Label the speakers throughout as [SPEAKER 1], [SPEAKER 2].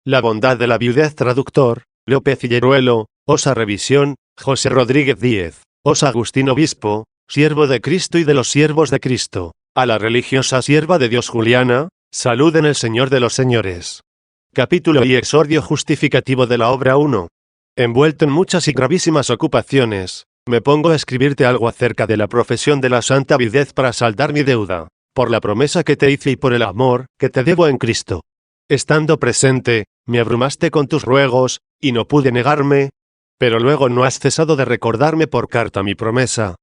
[SPEAKER 1] La bondad de la viudez. Traductor, López Higueruelo. Osa Revisión, José Rodríguez Díez. Osa Agustín Obispo, siervo de Cristo y de los siervos de Cristo. A la religiosa sierva de Dios Juliana, salud en el Señor de los señores. Capítulo y exordio justificativo de la obra 1. Envuelto en muchas y gravísimas ocupaciones, me pongo a escribirte algo acerca de la profesión de la santa viudez para saldar mi deuda, por la promesa que te hice y por el amor que te debo en Cristo. Estando presente, me abrumaste con tus ruegos, y no pude negarme, pero luego no has cesado de recordarme por carta mi promesa.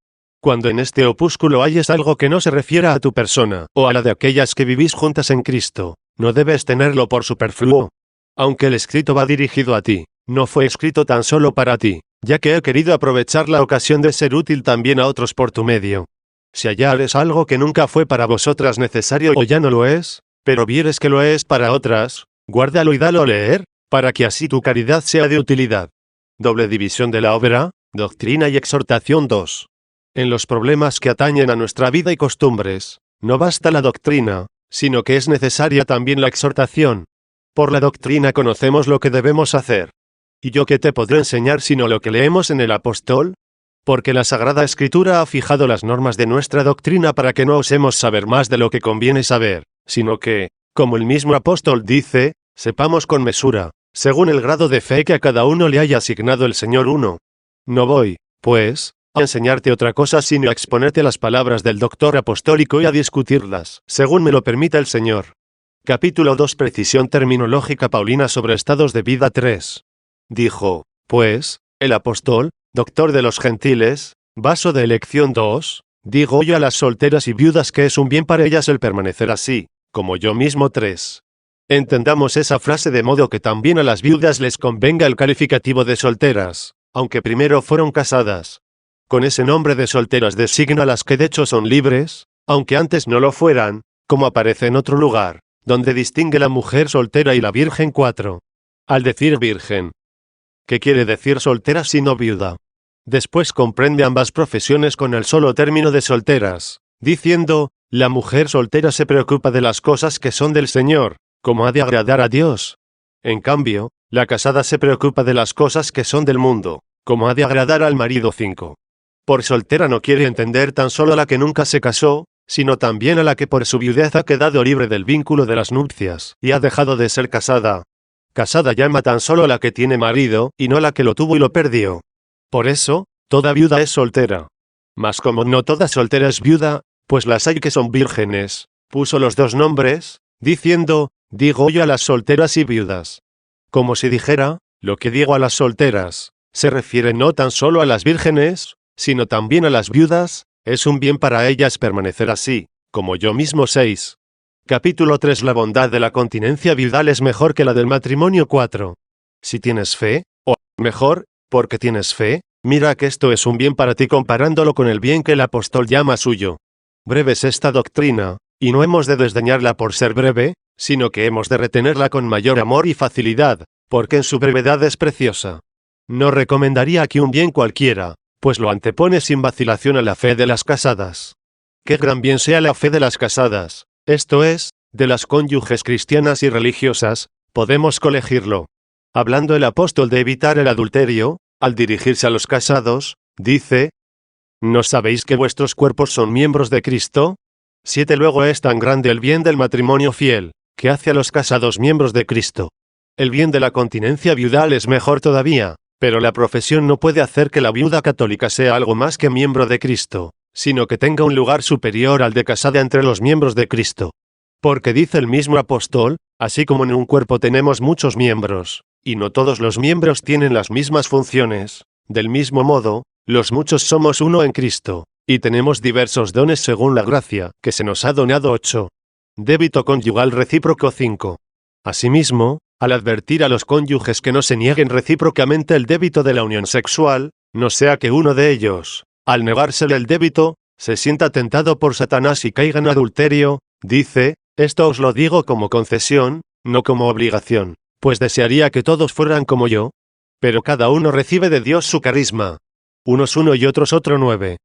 [SPEAKER 1] Cuando en este opúsculo halles algo que no se refiera a tu persona, o a la de aquellas que vivís juntas en Cristo, no debes tenerlo por superfluo. Aunque el escrito va dirigido a ti, no fue escrito tan solo para ti, ya que he querido aprovechar la ocasión de ser útil también a otros por tu medio. Si hallares algo que nunca fue para vosotras necesario o ya no lo es, pero vieres que lo es para otras, guárdalo y dalo a leer, para que así tu caridad sea de utilidad. Doble división de la obra, doctrina y exhortación 2. En los problemas que atañen a nuestra vida y costumbres, no basta la doctrina, sino que es necesaria también la exhortación. Por la doctrina conocemos lo que debemos hacer. ¿Y yo qué te podré enseñar sino lo que leemos en el apóstol? Porque la Sagrada Escritura ha fijado las normas de nuestra doctrina para que no osemos saber más de lo que conviene saber, sino que, como el mismo apóstol dice, sepamos con mesura, según el grado de fe que a cada uno le haya asignado el Señor 1. No voy, pues, a enseñarte otra cosa sino a exponerte las palabras del doctor apostólico y a discutirlas, según me lo permita el Señor. Capítulo 2. Precisión terminológica paulina sobre estados de vida 3. Dijo, pues, el apóstol, doctor de los gentiles, vaso de elección 2, digo yo a las solteras y viudas que es un bien para ellas el permanecer así, como yo mismo 3. Entendamos esa frase de modo que también a las viudas les convenga el calificativo de solteras, aunque primero fueron casadas. Con ese nombre de solteras designa a las que de hecho son libres, aunque antes no lo fueran, como aparece en otro lugar, donde distingue la mujer soltera y la virgen 4. Al decir virgen, ¿qué quiere decir soltera sino viuda? Después comprende ambas profesiones con el solo término de solteras, diciendo, la mujer soltera se preocupa de las cosas que son del Señor, como ha de agradar a Dios. En cambio, la casada se preocupa de las cosas que son del mundo, como ha de agradar al marido 5. Por soltera no quiere entender tan solo a la que nunca se casó, sino también a la que por su viudez ha quedado libre del vínculo de las nupcias, y ha dejado de ser casada. Casada llama tan solo a la que tiene marido, y no a la que lo tuvo y lo perdió. Por eso, toda viuda es soltera. Mas como no toda soltera es viuda, pues las hay que son vírgenes, puso los dos nombres, diciendo, digo yo a las solteras y viudas. Como si dijera, lo que digo a las solteras, se refiere no tan solo a las vírgenes, sino también a las viudas, es un bien para ellas permanecer así, como yo mismo 6. Capítulo 3. La bondad de la continencia viudal es mejor que la del matrimonio 4. Si tienes fe, o, mejor, porque tienes fe, mira que esto es un bien para ti comparándolo con el bien que el apóstol llama suyo. Breve es esta doctrina, y no hemos de desdeñarla por ser breve, sino que hemos de retenerla con mayor amor y facilidad, porque en su brevedad es preciosa. No recomendaría aquí un bien cualquiera, pues lo antepone sin vacilación a la fe de las casadas. Qué gran bien sea la fe de las casadas, esto es, de las cónyuges cristianas y religiosas, podemos colegirlo. Hablando el apóstol de evitar el adulterio, al dirigirse a los casados, dice, ¿no sabéis que vuestros cuerpos son miembros de Cristo? 7. Luego es tan grande el bien del matrimonio fiel, que hace a los casados miembros de Cristo. El bien de la continencia viudal es mejor todavía, pero la profesión no puede hacer que la viuda católica sea algo más que miembro de Cristo, sino que tenga un lugar superior al de casada entre los miembros de Cristo. Porque dice el mismo apóstol, así como en un cuerpo tenemos muchos miembros, y no todos los miembros tienen las mismas funciones, del mismo modo, los muchos somos uno en Cristo, y tenemos diversos dones según la gracia que se nos ha donado. 8. Débito conyugal recíproco 5. Asimismo, al advertir a los cónyuges que no se nieguen recíprocamente el débito de la unión sexual, no sea que uno de ellos, al negársele el débito, se sienta tentado por Satanás y caiga en adulterio, dice, esto os lo digo como concesión, no como obligación, pues desearía que todos fueran como yo. Pero cada uno recibe de Dios su carisma. Unos uno y otros otro 9.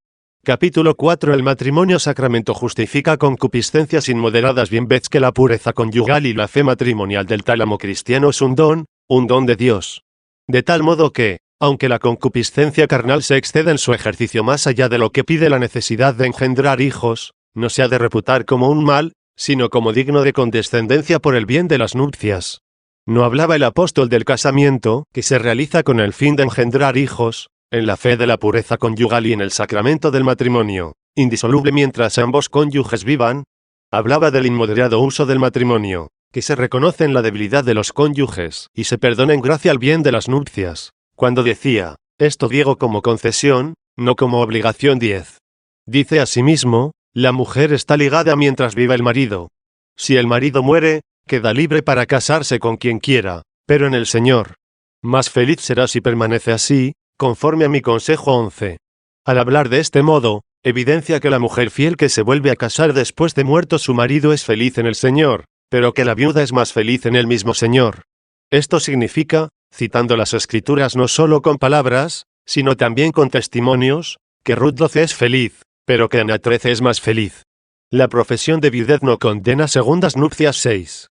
[SPEAKER 1] Capítulo 4. El matrimonio sacramento justifica concupiscencias inmoderadas, bien vez que la pureza conyugal y la fe matrimonial del tálamo cristiano es un don de Dios. De tal modo que, aunque la concupiscencia carnal se exceda en su ejercicio más allá de lo que pide la necesidad de engendrar hijos, no se ha de reputar como un mal, sino como digno de condescendencia por el bien de las nupcias. No hablaba el apóstol del casamiento, que se realiza con el fin de engendrar hijos, en la fe de la pureza conyugal y en el sacramento del matrimonio, indisoluble mientras ambos cónyuges vivan. Hablaba del inmoderado uso del matrimonio, que se reconoce en la debilidad de los cónyuges y se perdona en gracia al bien de las nupcias, cuando decía, esto digo como concesión, no como obligación. 10. Dice asimismo, la mujer está ligada mientras viva el marido. Si el marido muere, queda libre para casarse con quien quiera, pero en el Señor. Más feliz será si permanece así, conforme a mi consejo. 11. Al hablar de este modo, evidencia que la mujer fiel que se vuelve a casar después de muerto su marido es feliz en el Señor, pero que la viuda es más feliz en el mismo Señor. Esto significa, citando las Escrituras no solo con palabras, sino también con testimonios, que Ruth 12 es feliz, pero que Ana 13 es más feliz. La profesión de viudez no condena segundas nupcias. 6.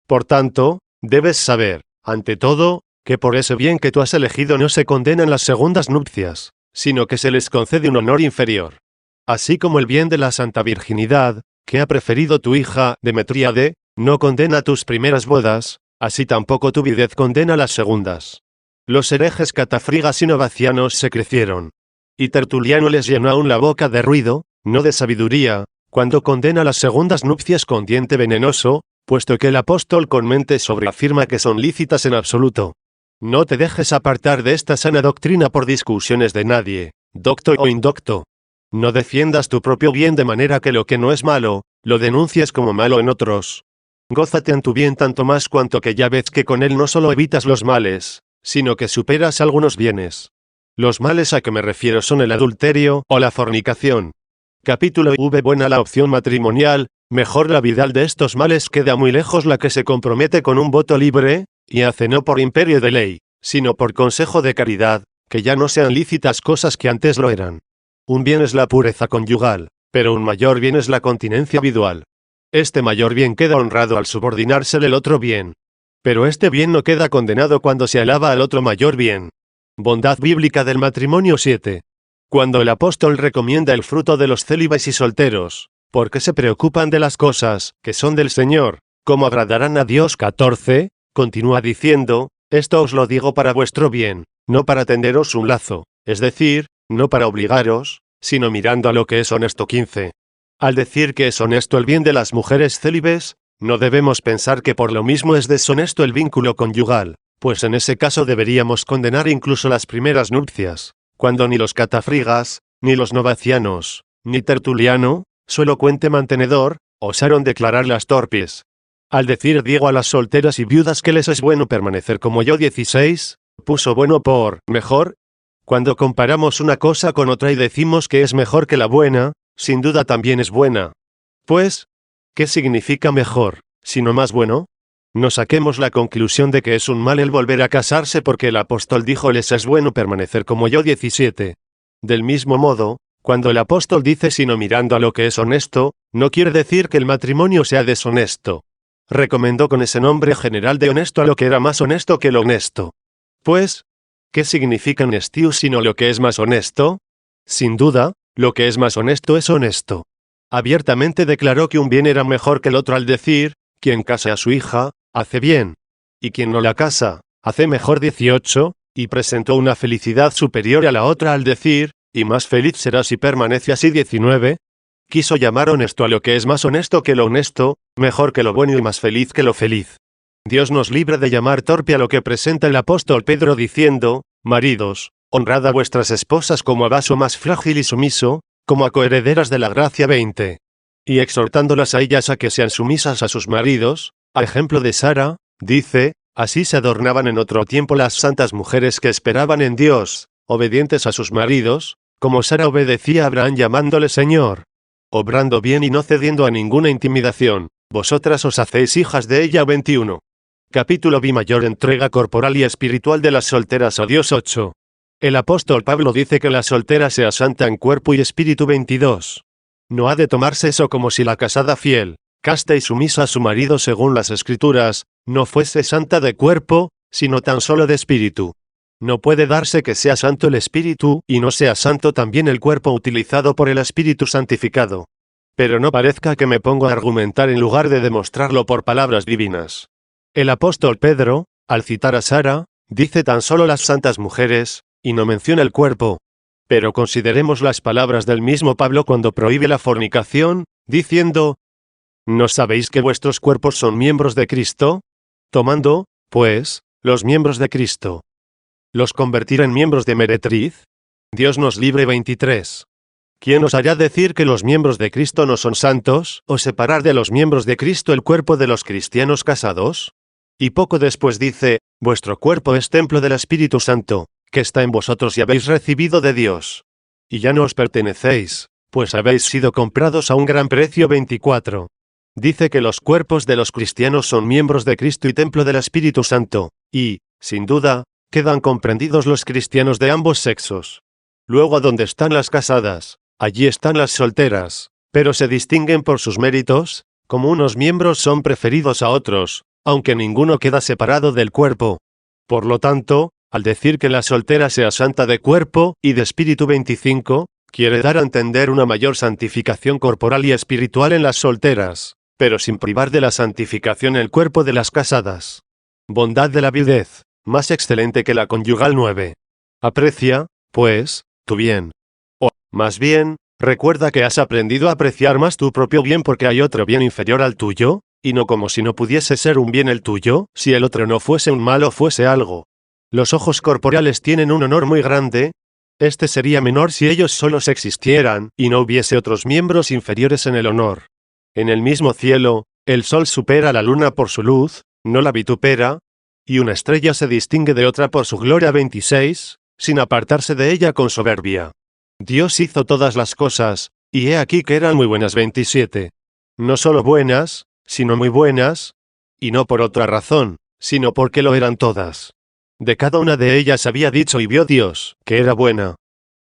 [SPEAKER 1] Por tanto, debes saber, ante todo, que por ese bien que tú has elegido no se condenan las segundas nupcias, sino que se les concede un honor inferior. Así como el bien de la santa virginidad, que ha preferido tu hija Demetríade, no condena tus primeras bodas, así tampoco tu viudez condena las segundas. Los herejes catafrigas y novacianos se crecieron. Y Tertuliano les llenó aún la boca de ruido, no de sabiduría, cuando condena las segundas nupcias con diente venenoso, puesto que el apóstol con mente sobria afirma que son lícitas en absoluto. No te dejes apartar de esta sana doctrina por discusiones de nadie, docto o indocto. No defiendas tu propio bien de manera que lo que no es malo, lo denuncies como malo en otros. Gózate en tu bien tanto más cuanto que ya ves que con él no solo evitas los males, sino que superas algunos bienes. Los males a que me refiero son el adulterio o la fornicación. Capítulo V. Buena la opción matrimonial, mejor la vidal de estos males queda muy lejos la que se compromete con un voto libre, y hace no por imperio de ley, sino por consejo de caridad, que ya no sean lícitas cosas que antes lo eran. Un bien es la pureza conyugal, pero un mayor bien es la continencia vidual. Este mayor bien queda honrado al subordinársele el otro bien. Pero este bien no queda condenado cuando se alaba al otro mayor bien. Bondad bíblica del matrimonio. 7. Cuando el apóstol recomienda el fruto de los célibes y solteros, porque se preocupan de las cosas que son del Señor, como agradarán a Dios. 14. Continúa diciendo, esto os lo digo para vuestro bien, no para tenderos un lazo, es decir, no para obligaros, sino mirando a lo que es honesto. 15. Al decir que es honesto el bien de las mujeres célibes, no debemos pensar que por lo mismo es deshonesto el vínculo conyugal, pues en ese caso deberíamos condenar incluso las primeras nupcias, cuando ni los catafrigas, ni los novacianos, ni Tertuliano, su elocuente mantenedor, osaron declararlas torpes. Al decir digo a las solteras y viudas que les es bueno permanecer como yo. 16, puso bueno por mejor. Cuando comparamos una cosa con otra y decimos que es mejor que la buena, sin duda también es buena. Pues, ¿qué significa mejor, sino más bueno? No saquemos la conclusión de que es un mal el volver a casarse porque el apóstol dijo les es bueno permanecer como yo. 17. Del mismo modo, cuando el apóstol dice sino mirando a lo que es honesto, no quiere decir que el matrimonio sea deshonesto. Recomendó con ese nombre general de honesto a lo que era más honesto que lo honesto. Pues, ¿qué significa honestius sino lo que es más honesto? Sin duda, lo que es más honesto es honesto. Abiertamente declaró que un bien era mejor que el otro al decir, quien casa a su hija, hace bien. Y quien no la casa, hace mejor. 18, y presentó una felicidad superior a la otra al decir, y más feliz será si permanece así. 19. Quiso llamar honesto a lo que es más honesto que lo honesto, mejor que lo bueno y más feliz que lo feliz. Dios nos libre de llamar torpe a lo que presenta el apóstol Pedro diciendo, maridos, honrad a vuestras esposas como a vaso más frágil y sumiso, como a coherederas de la gracia. 20. Y exhortándolas a ellas a que sean sumisas a sus maridos, a ejemplo de Sara, dice, así se adornaban en otro tiempo las santas mujeres que esperaban en Dios, obedientes a sus maridos, como Sara obedecía a Abraham llamándole Señor. Obrando bien y no cediendo a ninguna intimidación, vosotras os hacéis hijas de ella. 21. Capítulo B. Mayor entrega corporal y espiritual de las solteras a Dios. 8. El apóstol Pablo dice que la soltera sea santa en cuerpo y espíritu. 22. No ha de tomarse eso como si la casada fiel, casta y sumisa a su marido según las Escrituras, no fuese santa de cuerpo, sino tan solo de espíritu. No puede darse que sea santo el espíritu y no sea santo también el cuerpo utilizado por el Espíritu santificado. Pero no parezca que me pongo a argumentar en lugar de demostrarlo por palabras divinas. El apóstol Pedro, al citar a Sara, dice tan solo las santas mujeres, y no menciona el cuerpo. Pero consideremos las palabras del mismo Pablo cuando prohíbe la fornicación, diciendo: ¿no sabéis que vuestros cuerpos son miembros de Cristo? Tomando, pues, los miembros de Cristo, ¿los convertirá en miembros de meretriz? Dios nos libre. 23. ¿Quién os hará decir que los miembros de Cristo no son santos, o separar de los miembros de Cristo el cuerpo de los cristianos casados? Y poco después dice: vuestro cuerpo es templo del Espíritu Santo, que está en vosotros y habéis recibido de Dios. Y ya no os pertenecéis, pues habéis sido comprados a un gran precio. 24. Dice que los cuerpos de los cristianos son miembros de Cristo y templo del Espíritu Santo, y, sin duda, quedan comprendidos los cristianos de ambos sexos. Luego, donde están las casadas, allí están las solteras, pero se distinguen por sus méritos, como unos miembros son preferidos a otros, aunque ninguno queda separado del cuerpo. Por lo tanto, al decir que la soltera sea santa de cuerpo y de espíritu. 25, quiere dar a entender una mayor santificación corporal y espiritual en las solteras, pero sin privar de la santificación el cuerpo de las casadas. Bondad de la viudez, más excelente que la conyugal. 9. Aprecia, pues, tu bien. O, más bien, recuerda que has aprendido a apreciar más tu propio bien porque hay otro bien inferior al tuyo, y no como si no pudiese ser un bien el tuyo, si el otro no fuese un mal o fuese algo. Los ojos corporales tienen un honor muy grande. Este sería menor si ellos solos existieran, y no hubiese otros miembros inferiores en el honor. En el mismo cielo, el sol supera a la luna por su luz, no la vitupera, y una estrella se distingue de otra por su gloria. 26, sin apartarse de ella con soberbia. Dios hizo todas las cosas, y he aquí que eran muy buenas. 27. No solo buenas, sino muy buenas, y no por otra razón, sino porque lo eran todas. De cada una de ellas había dicho y vio Dios, que era buena.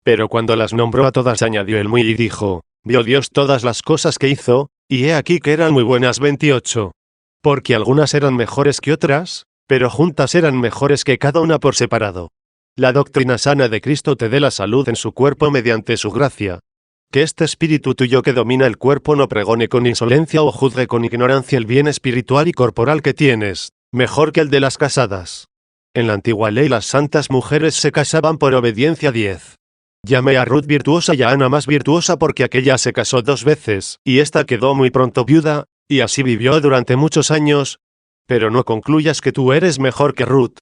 [SPEAKER 1] Pero cuando las nombró a todas añadió el muy y dijo: vio Dios todas las cosas que hizo, y he aquí que eran muy buenas. 28. Porque algunas eran mejores que otras, pero juntas eran mejores que cada una por separado. La doctrina sana de Cristo te dé la salud en su cuerpo mediante su gracia. Que este espíritu tuyo que domina el cuerpo no pregone con insolencia o juzgue con ignorancia el bien espiritual y corporal que tienes, mejor que el de las casadas. En la antigua ley las santas mujeres se casaban por obediencia. 10. Llamé a Ruth virtuosa y a Ana más virtuosa porque aquella se casó 2 veces, y ésta quedó muy pronto viuda, y así vivió durante muchos años. Pero no concluyas que tú eres mejor que Ruth.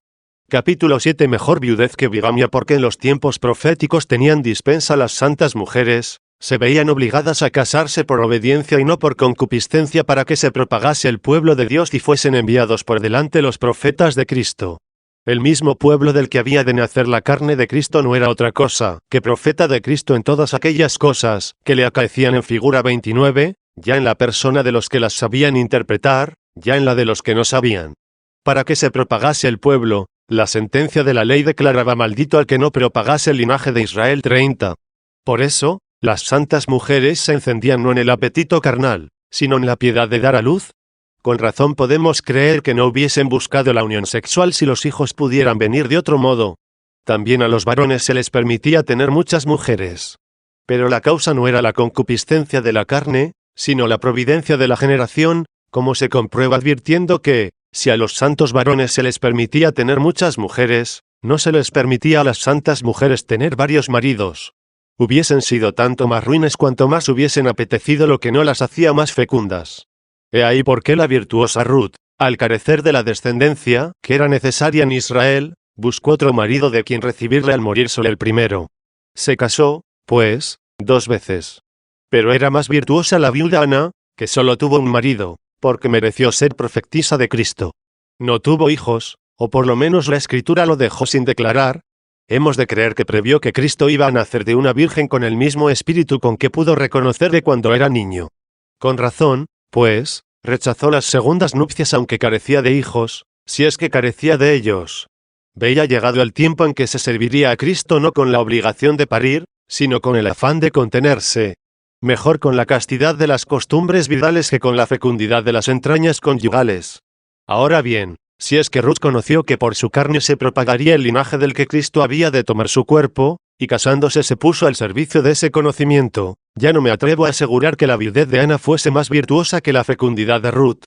[SPEAKER 1] Capítulo 7. Mejor viudez que bigamia porque en los tiempos proféticos tenían dispensa las santas mujeres, se veían obligadas a casarse por obediencia y no por concupiscencia para que se propagase el pueblo de Dios y fuesen enviados por delante los profetas de Cristo. El mismo pueblo del que había de nacer la carne de Cristo no era otra cosa que profeta de Cristo en todas aquellas cosas que le acaecían en figura. 29, ya en la persona de los que las sabían interpretar, ya en la de los que no sabían. Para que se propagase el pueblo, la sentencia de la ley declaraba maldito al que no propagase el linaje de Israel. 30. Por eso, las santas mujeres se encendían no en el apetito carnal, sino en la piedad de dar a luz. Con razón podemos creer que no hubiesen buscado la unión sexual si los hijos pudieran venir de otro modo. También a los varones se les permitía tener muchas mujeres. Pero la causa no era la concupiscencia de la carne, sino la providencia de la generación, como se comprueba advirtiendo que, si a los santos varones se les permitía tener muchas mujeres, no se les permitía a las santas mujeres tener varios maridos. Hubiesen sido tanto más ruines cuanto más hubiesen apetecido lo que no las hacía más fecundas. He ahí por qué la virtuosa Ruth, al carecer de la descendencia que era necesaria en Israel, buscó otro marido de quien recibirle al morir solo el primero. Se casó, pues, 2 veces. Pero era más virtuosa la viuda Ana, que solo tuvo un marido, porque mereció ser profetisa de Cristo. No tuvo hijos, o por lo menos la Escritura lo dejó sin declarar. Hemos de creer que previó que Cristo iba a nacer de una virgen con el mismo espíritu con que pudo reconocerle cuando era niño. Con razón, pues, rechazó las segundas nupcias aunque carecía de hijos, si es que carecía de ellos. veía llegado el tiempo en que se serviría a Cristo no con la obligación de parir, sino con el afán de contenerse. Mejor con la castidad de las costumbres vitales que con la fecundidad de las entrañas conyugales. Ahora bien, si es que Ruth conoció que por su carne se propagaría el linaje del que Cristo había de tomar su cuerpo, y casándose se puso al servicio de ese conocimiento, ya no me atrevo a asegurar que la viudez de Ana fuese más virtuosa que la fecundidad de Ruth.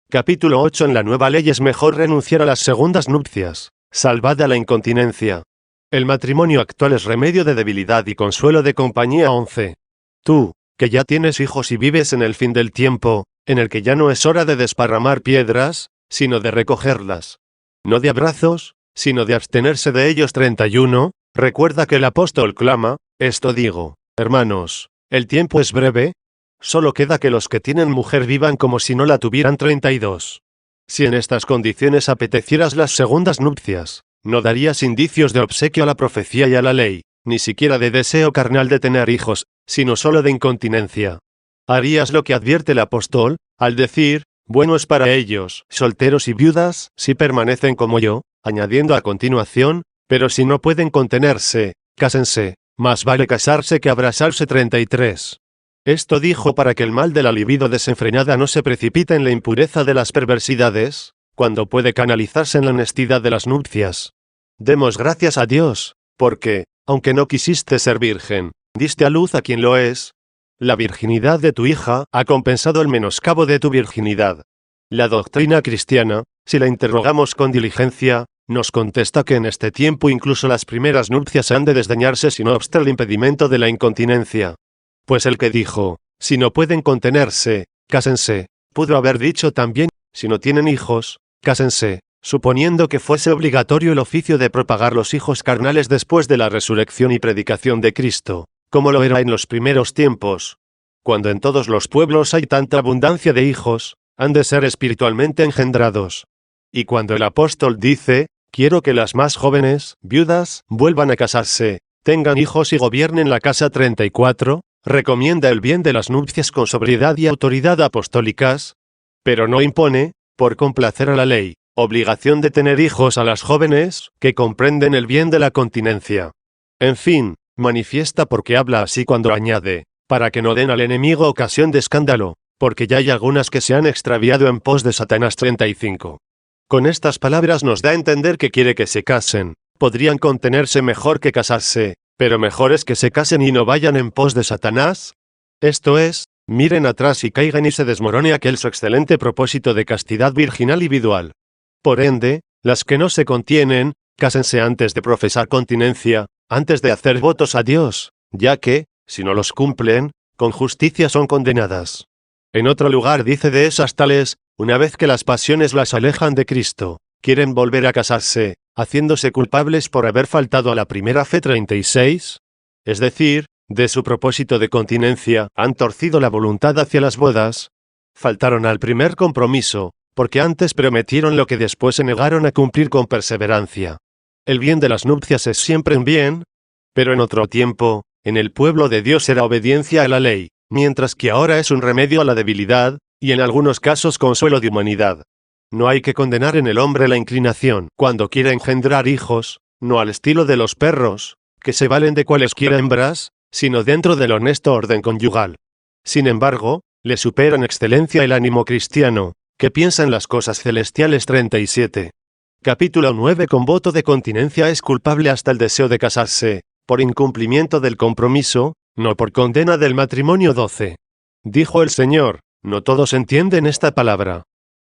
[SPEAKER 1] Capítulo 8. En la nueva ley es mejor renunciar a las segundas nupcias, salvad a la incontinencia. El matrimonio actual es remedio de debilidad y consuelo de compañía. 11. Tú, que ya tienes hijos y vives en el fin del tiempo, en el que ya no es hora de desparramar piedras, sino de recogerlas. No de abrazos, sino de abstenerse de ellos. 31. Recuerda que el apóstol clama, esto digo, hermanos, el tiempo es breve, solo queda que los que tienen mujer vivan como si no la tuvieran. 32. Si en estas condiciones apetecieras las segundas nupcias, no darías indicios de obsequio a la profecía y a la ley, ni siquiera de deseo carnal de tener hijos, sino solo de incontinencia. Harías lo que advierte el apóstol, al decir, bueno es para ellos, solteros y viudas, si permanecen como yo, añadiendo a continuación, pero si no pueden contenerse, cásense, más vale casarse que abrasarse. 33. Esto dijo para que el mal de la libido desenfrenada no se precipite en la impureza de las perversidades, cuando puede canalizarse en la honestidad de las nupcias. Demos gracias a Dios, porque, aunque no quisiste ser virgen, diste a luz a quien lo es. La virginidad de tu hija ha compensado el menoscabo de tu virginidad. La doctrina cristiana, si la interrogamos con diligencia, nos contesta que en este tiempo incluso las primeras nupcias han de desdeñarse si no obsta el impedimento de la incontinencia. Pues el que dijo, si no pueden contenerse, cásense, pudo haber dicho también, si no tienen hijos, cásense, suponiendo que fuese obligatorio el oficio de propagar los hijos carnales después de la resurrección y predicación de Cristo, como lo era en los primeros tiempos. Cuando en todos los pueblos hay tanta abundancia de hijos, han de ser espiritualmente engendrados. Y cuando el apóstol dice, quiero que las más jóvenes, viudas, vuelvan a casarse, tengan hijos y gobiernen la casa. 34, recomienda el bien de las nupcias con sobriedad y autoridad apostólicas, pero no impone, por complacer a la ley, obligación de tener hijos a las jóvenes, que comprenden el bien de la continencia. En fin, manifiesta porque habla así cuando añade, para que no den al enemigo ocasión de escándalo, porque ya hay algunas que se han extraviado en pos de Satanás. 35. Con estas palabras nos da a entender que quiere que se casen, podrían contenerse mejor que casarse, pero mejor es que se casen y no vayan en pos de Satanás. Esto es, miren atrás y caigan y se desmorone aquel su excelente propósito de castidad virginal y vidual. Por ende, las que no se contienen, cásense antes de profesar continencia, antes de hacer votos a Dios, ya que, si no los cumplen, con justicia son condenadas. En otro lugar dice de esas tales, una vez que las pasiones las alejan de Cristo, quieren volver a casarse, haciéndose culpables por haber faltado a la primera fe. 36. Es decir, de su propósito de continencia, han torcido la voluntad hacia las bodas, faltaron al primer compromiso, porque antes prometieron lo que después se negaron a cumplir con perseverancia. El bien de las nupcias es siempre un bien, pero en otro tiempo, en el pueblo de Dios era obediencia a la ley, mientras que ahora es un remedio a la debilidad, y en algunos casos consuelo de humanidad. No hay que condenar en el hombre la inclinación, cuando quiere engendrar hijos, no al estilo de los perros, que se valen de cualesquiera hembras, sino dentro del honesto orden conyugal. Sin embargo, le supera en excelencia el ánimo cristiano, que piensa en las cosas celestiales. 37. Capítulo 9. Con voto de continencia es culpable hasta el deseo de casarse, por incumplimiento del compromiso, no por condena del matrimonio. 12. Dijo el Señor, no todos entienden esta palabra.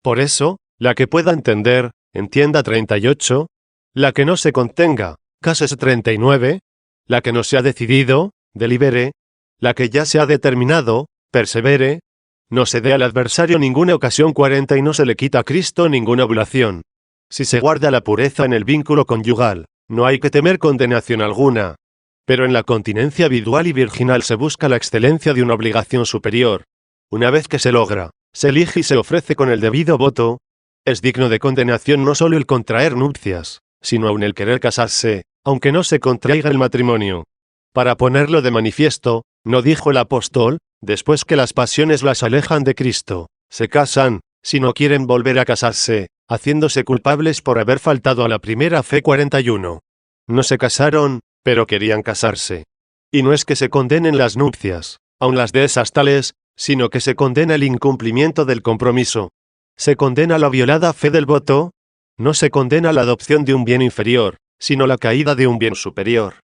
[SPEAKER 1] Por eso, la que pueda entender, entienda. 38. La que no se contenga, cásese. 39. La que no se ha decidido, delibere. La que ya se ha determinado, persevere. No se dé al adversario ninguna ocasión. 40. Y no se le quita a Cristo ninguna oblación. Si se guarda la pureza en el vínculo conyugal, no hay que temer condenación alguna. Pero en la continencia vidual y virginal se busca la excelencia de una obligación superior. Una vez que se logra, se elige y se ofrece con el debido voto. Es digno de condenación no solo el contraer nupcias, sino aun el querer casarse, aunque no se contraiga el matrimonio. Para ponerlo de manifiesto, no dijo el apóstol, después que las pasiones las alejan de Cristo, se casan, si no quieren volver a casarse, haciéndose culpables por haber faltado a la primera fe. 41. No se casaron, pero querían casarse. Y no es que se condenen las nupcias, aun las de esas tales, sino que se condena el incumplimiento del compromiso. ¿Se condena la violada fe del voto? No se condena la adopción de un bien inferior, sino la caída de un bien superior.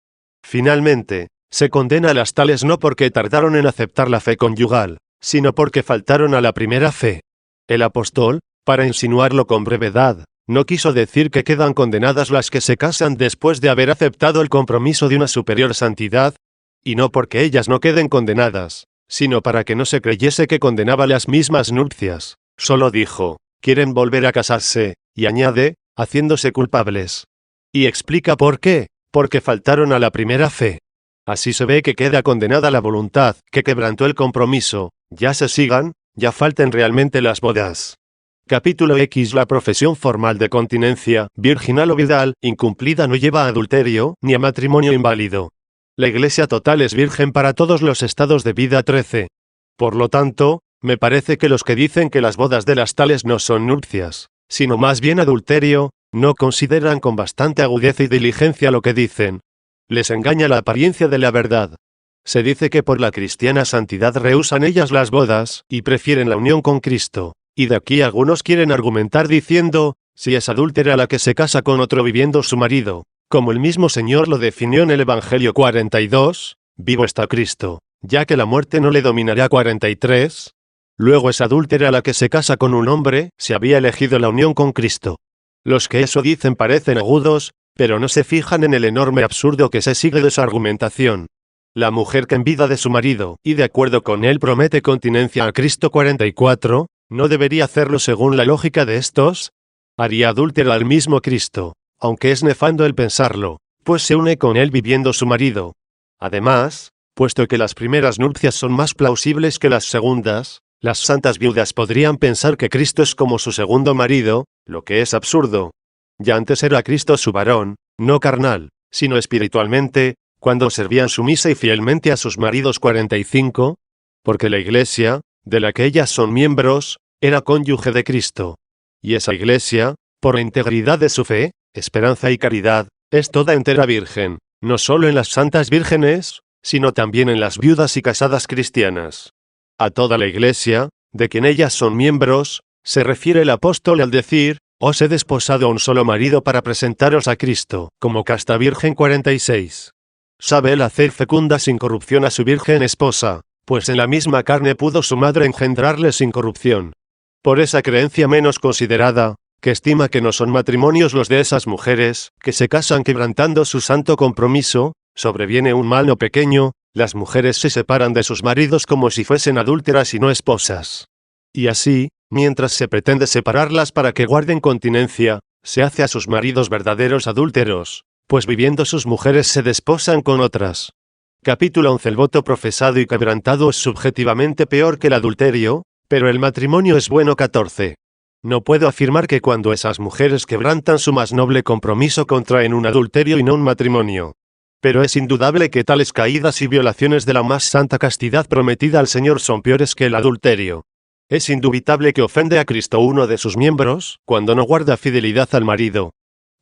[SPEAKER 1] Finalmente, se condena a las tales no porque tardaron en aceptar la fe conyugal, sino porque faltaron a la primera fe. El apóstol, para insinuarlo con brevedad, no quiso decir que quedan condenadas las que se casan después de haber aceptado el compromiso de una superior santidad, y no porque ellas no queden condenadas, sino para que no se creyese que condenaba las mismas nupcias. Solo dijo, quieren volver a casarse, y añade, haciéndose culpables. Y explica por qué, porque faltaron a la primera fe. Así se ve que queda condenada la voluntad, que quebrantó el compromiso, ya se sigan, ya falten realmente las bodas. Capítulo X. La profesión formal de continencia, virginal o vidal, incumplida no lleva a adulterio, ni a matrimonio inválido. La Iglesia total es virgen para todos los estados de vida. 13. Por lo tanto, me parece que los que dicen que las bodas de las tales no son nupcias, sino más bien adulterio, no consideran con bastante agudeza y diligencia lo que dicen. Les engaña la apariencia de la verdad. Se dice que por la cristiana santidad rehúsan ellas las bodas, y prefieren la unión con Cristo, y de aquí algunos quieren argumentar diciendo, si es adúltera la que se casa con otro viviendo su marido, como el mismo Señor lo definió en el Evangelio. 42, vivo está Cristo, ya que la muerte no le dominará. 43, luego es adúltera la que se casa con un hombre, si había elegido la unión con Cristo. Los que eso dicen parecen agudos, pero no se fijan en el enorme absurdo que se sigue de su argumentación. La mujer que en vida de su marido, y de acuerdo con él promete continencia a Cristo. 44, ¿no debería hacerlo según la lógica de estos? Haría adúltera al mismo Cristo, aunque es nefando el pensarlo, pues se une con él viviendo su marido. Además, puesto que las primeras nupcias son más plausibles que las segundas, las santas viudas podrían pensar que Cristo es como su segundo marido, lo que es absurdo. Ya antes era Cristo su varón, no carnal, sino espiritualmente, cuando servían sumisa y fielmente a sus maridos. 45, porque la Iglesia, de la que ellas son miembros, era cónyuge de Cristo. Y esa Iglesia, por la integridad de su fe, esperanza y caridad, es toda entera virgen, no solo en las santas vírgenes, sino también en las viudas y casadas cristianas. A toda la Iglesia, de quien ellas son miembros, se refiere el apóstol al decir, os he desposado a un solo marido para presentaros a Cristo, como casta virgen. 46. Sabe él hacer fecunda sin corrupción a su virgen esposa, pues en la misma carne pudo su madre engendrarle sin corrupción. Por esa creencia menos considerada, que estima que no son matrimonios los de esas mujeres, que se casan quebrantando su santo compromiso, sobreviene un mal no pequeño, las mujeres se separan de sus maridos como si fuesen adúlteras y no esposas. Y así, mientras se pretende separarlas para que guarden continencia, se hace a sus maridos verdaderos adúlteros, pues viviendo sus mujeres se desposan con otras. Capítulo 11. El voto profesado y quebrantado es subjetivamente peor que el adulterio, pero el matrimonio es bueno. 14. No puedo afirmar que cuando esas mujeres quebrantan su más noble compromiso contraen un adulterio y no un matrimonio. Pero es indudable que tales caídas y violaciones de la más santa castidad prometida al Señor son peores que el adulterio. Es indubitable que ofende a Cristo uno de sus miembros, cuando no guarda fidelidad al marido.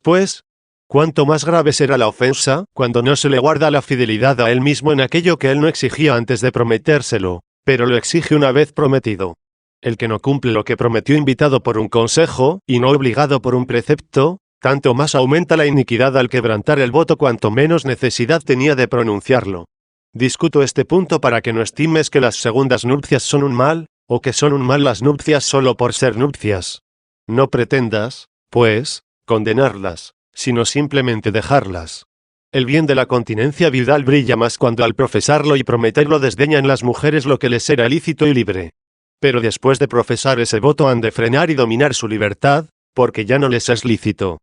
[SPEAKER 1] Pues, ¿cuánto más grave será la ofensa, cuando no se le guarda la fidelidad a él mismo en aquello que él no exigía antes de prometérselo, pero lo exige una vez prometido? El que no cumple lo que prometió invitado por un consejo, y no obligado por un precepto, tanto más aumenta la iniquidad al quebrantar el voto cuanto menos necesidad tenía de pronunciarlo. Discuto este punto para que no estimes que las segundas nupcias son un mal, o que son un mal las nupcias solo por ser nupcias. No pretendas, pues, condenarlas, sino simplemente dejarlas. El bien de la continencia vidal brilla más cuando al profesarlo y prometerlo desdeñan las mujeres lo que les era lícito y libre. Pero después de profesar ese voto han de frenar y dominar su libertad, porque ya no les es lícito.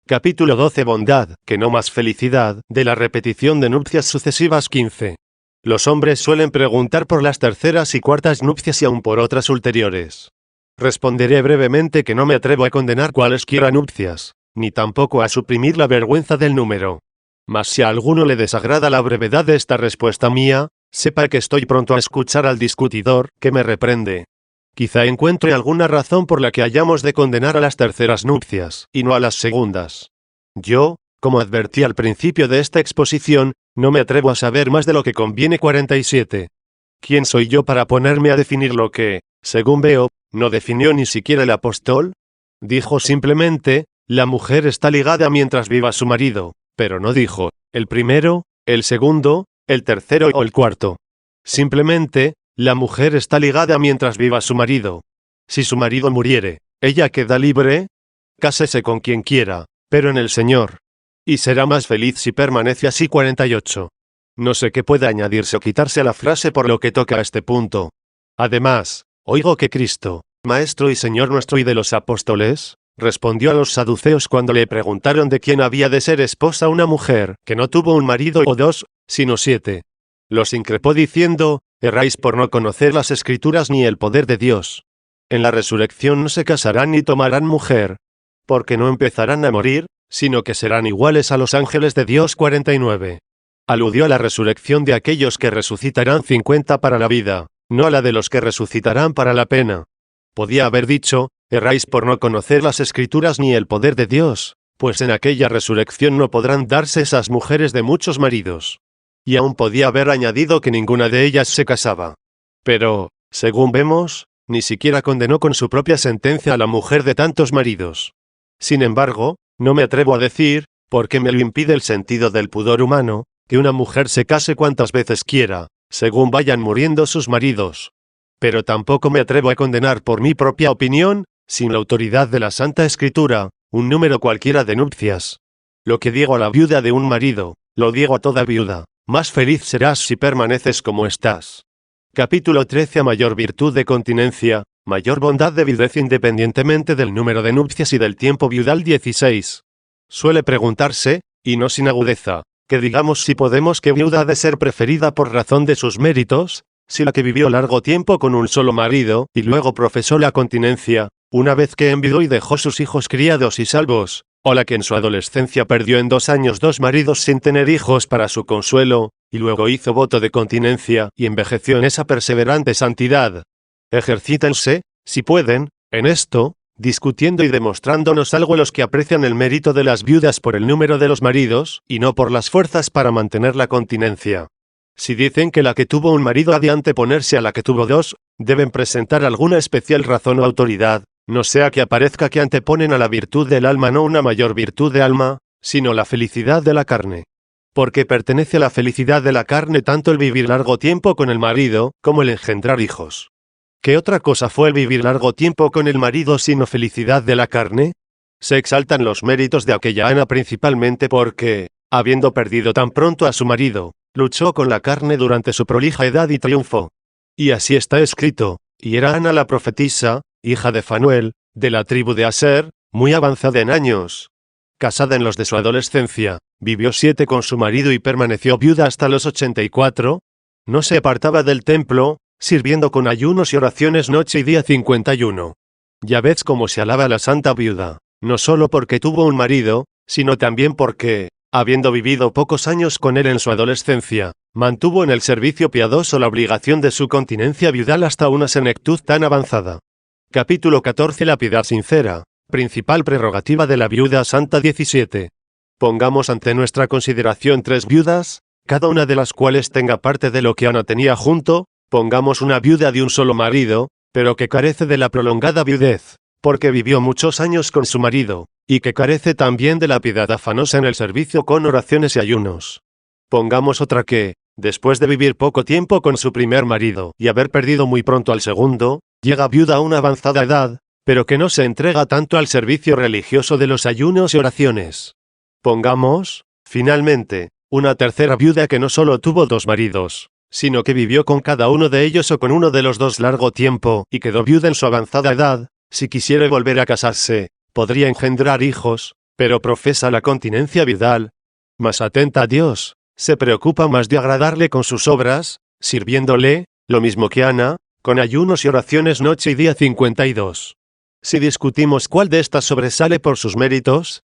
[SPEAKER 1] Capítulo 12. Bondad, que no más felicidad, de la repetición de nupcias sucesivas. 15. Los hombres suelen preguntar por las terceras y cuartas nupcias y aun por otras ulteriores. Responderé brevemente que no me atrevo a condenar cualesquiera nupcias, ni tampoco a suprimir la vergüenza del número. Mas si a alguno le desagrada la brevedad de esta respuesta mía, sepa que estoy pronto a escuchar al discutidor, que me reprende. Quizá encuentre alguna razón por la que hayamos de condenar a las terceras nupcias, y no a las segundas. Yo, como advertí al principio de esta exposición, no me atrevo a saber más de lo que conviene. 47. ¿Quién soy yo para ponerme a definir lo que, según veo, no definió ni siquiera el apóstol? Dijo simplemente, la mujer está ligada mientras viva su marido, pero no dijo, el primero, el segundo, el tercero o el cuarto. Simplemente, la mujer está ligada mientras viva su marido. Si su marido muriere, ella queda libre. Cásese con quien quiera, pero en el Señor. Y será más feliz si permanece así. 48. No sé qué puede añadirse o quitarse a la frase por lo que toca a este punto. Además, oigo que Cristo, Maestro y Señor nuestro y de los apóstoles, respondió a los saduceos cuando le preguntaron de quién había de ser esposa una mujer que no tuvo un marido o dos, sino 7. Los increpó diciendo, erráis por no conocer las Escrituras ni el poder de Dios. En la resurrección no se casarán ni tomarán mujer, porque no empezarán a morir, sino que serán iguales a los ángeles de Dios. 49. Aludió a la resurrección de aquellos que resucitarán 50 para la vida, no a la de los que resucitarán para la pena. Podía haber dicho, erráis por no conocer las Escrituras ni el poder de Dios, pues en aquella resurrección no podrán darse esas mujeres de muchos maridos. Y aún podía haber añadido que ninguna de ellas se casaba. Pero, según vemos, ni siquiera condenó con su propia sentencia a la mujer de tantos maridos. Sin embargo, no me atrevo a decir, porque me lo impide el sentido del pudor humano, que una mujer se case cuantas veces quiera, según vayan muriendo sus maridos. Pero tampoco me atrevo a condenar por mi propia opinión, sin la autoridad de la Santa Escritura, un número cualquiera de nupcias. Lo que digo a la viuda de un marido, lo digo a toda viuda, más feliz serás si permaneces como estás. Capítulo 13. A mayor virtud de continencia, mayor bondad de viudez independientemente del número de nupcias y del tiempo viudal. 16. Suele preguntarse, y no sin agudeza, que digamos si podemos que viuda ha de ser preferida por razón de sus méritos, si la que vivió largo tiempo con un solo marido, y luego profesó la continencia, una vez que enviudó y dejó sus hijos criados y salvos, o la que en su adolescencia perdió en 2 años 2 maridos sin tener hijos para su consuelo, y luego hizo voto de continencia y envejeció en esa perseverante santidad. Ejercítense, si pueden, en esto, discutiendo y demostrándonos algo los que aprecian el mérito de las viudas por el número de los maridos, y no por las fuerzas para mantener la continencia. Si dicen que la que tuvo un marido ha de anteponerse a la que tuvo 2, deben presentar alguna especial razón o autoridad, no sea que aparezca que anteponen a la virtud del alma no una mayor virtud de alma, sino la felicidad de la carne. Porque pertenece a la felicidad de la carne tanto el vivir largo tiempo con el marido, como el engendrar hijos. ¿Qué otra cosa fue el vivir largo tiempo con el marido sino felicidad de la carne? Se exaltan los méritos de aquella Ana principalmente porque, habiendo perdido tan pronto a su marido, luchó con la carne durante su prolija edad y triunfó. Y así está escrito, y era Ana la profetisa, hija de Fanuel, de la tribu de Aser, muy avanzada en años. Casada en los de su adolescencia, vivió 7 con su marido y permaneció viuda hasta los 84. No se apartaba del templo, sirviendo con ayunos y oraciones noche y día. 51. Ya ves cómo se alaba a la santa viuda, no solo porque tuvo un marido, sino también porque, habiendo vivido pocos años con él en su adolescencia, mantuvo en el servicio piadoso la obligación de su continencia viudal hasta una senectud tan avanzada. Capítulo 14. La piedad sincera, principal prerrogativa de la viuda santa. 17. Pongamos ante nuestra consideración 3 viudas, cada una de las cuales tenga parte de lo que Ana tenía junto. Pongamos una viuda de un solo marido, pero que carece de la prolongada viudez, porque vivió muchos años con su marido, y que carece también de la piedad afanosa en el servicio con oraciones y ayunos. Pongamos otra que, después de vivir poco tiempo con su primer marido y haber perdido muy pronto al segundo, llega viuda a una avanzada edad, pero que no se entrega tanto al servicio religioso de los ayunos y oraciones. Pongamos, finalmente, una tercera viuda que no solo tuvo 2 maridos, sino que vivió con cada uno de ellos o con uno de los 2 largo tiempo y quedó viuda en su avanzada edad. Si quisiera volver a casarse, podría engendrar hijos, pero profesa la continencia viudal. Mas atenta a Dios, se preocupa más de agradarle con sus obras, sirviéndole, lo mismo que Ana, con ayunos y oraciones noche y día. 52. Si discutimos cuál de estas sobresale por sus méritos,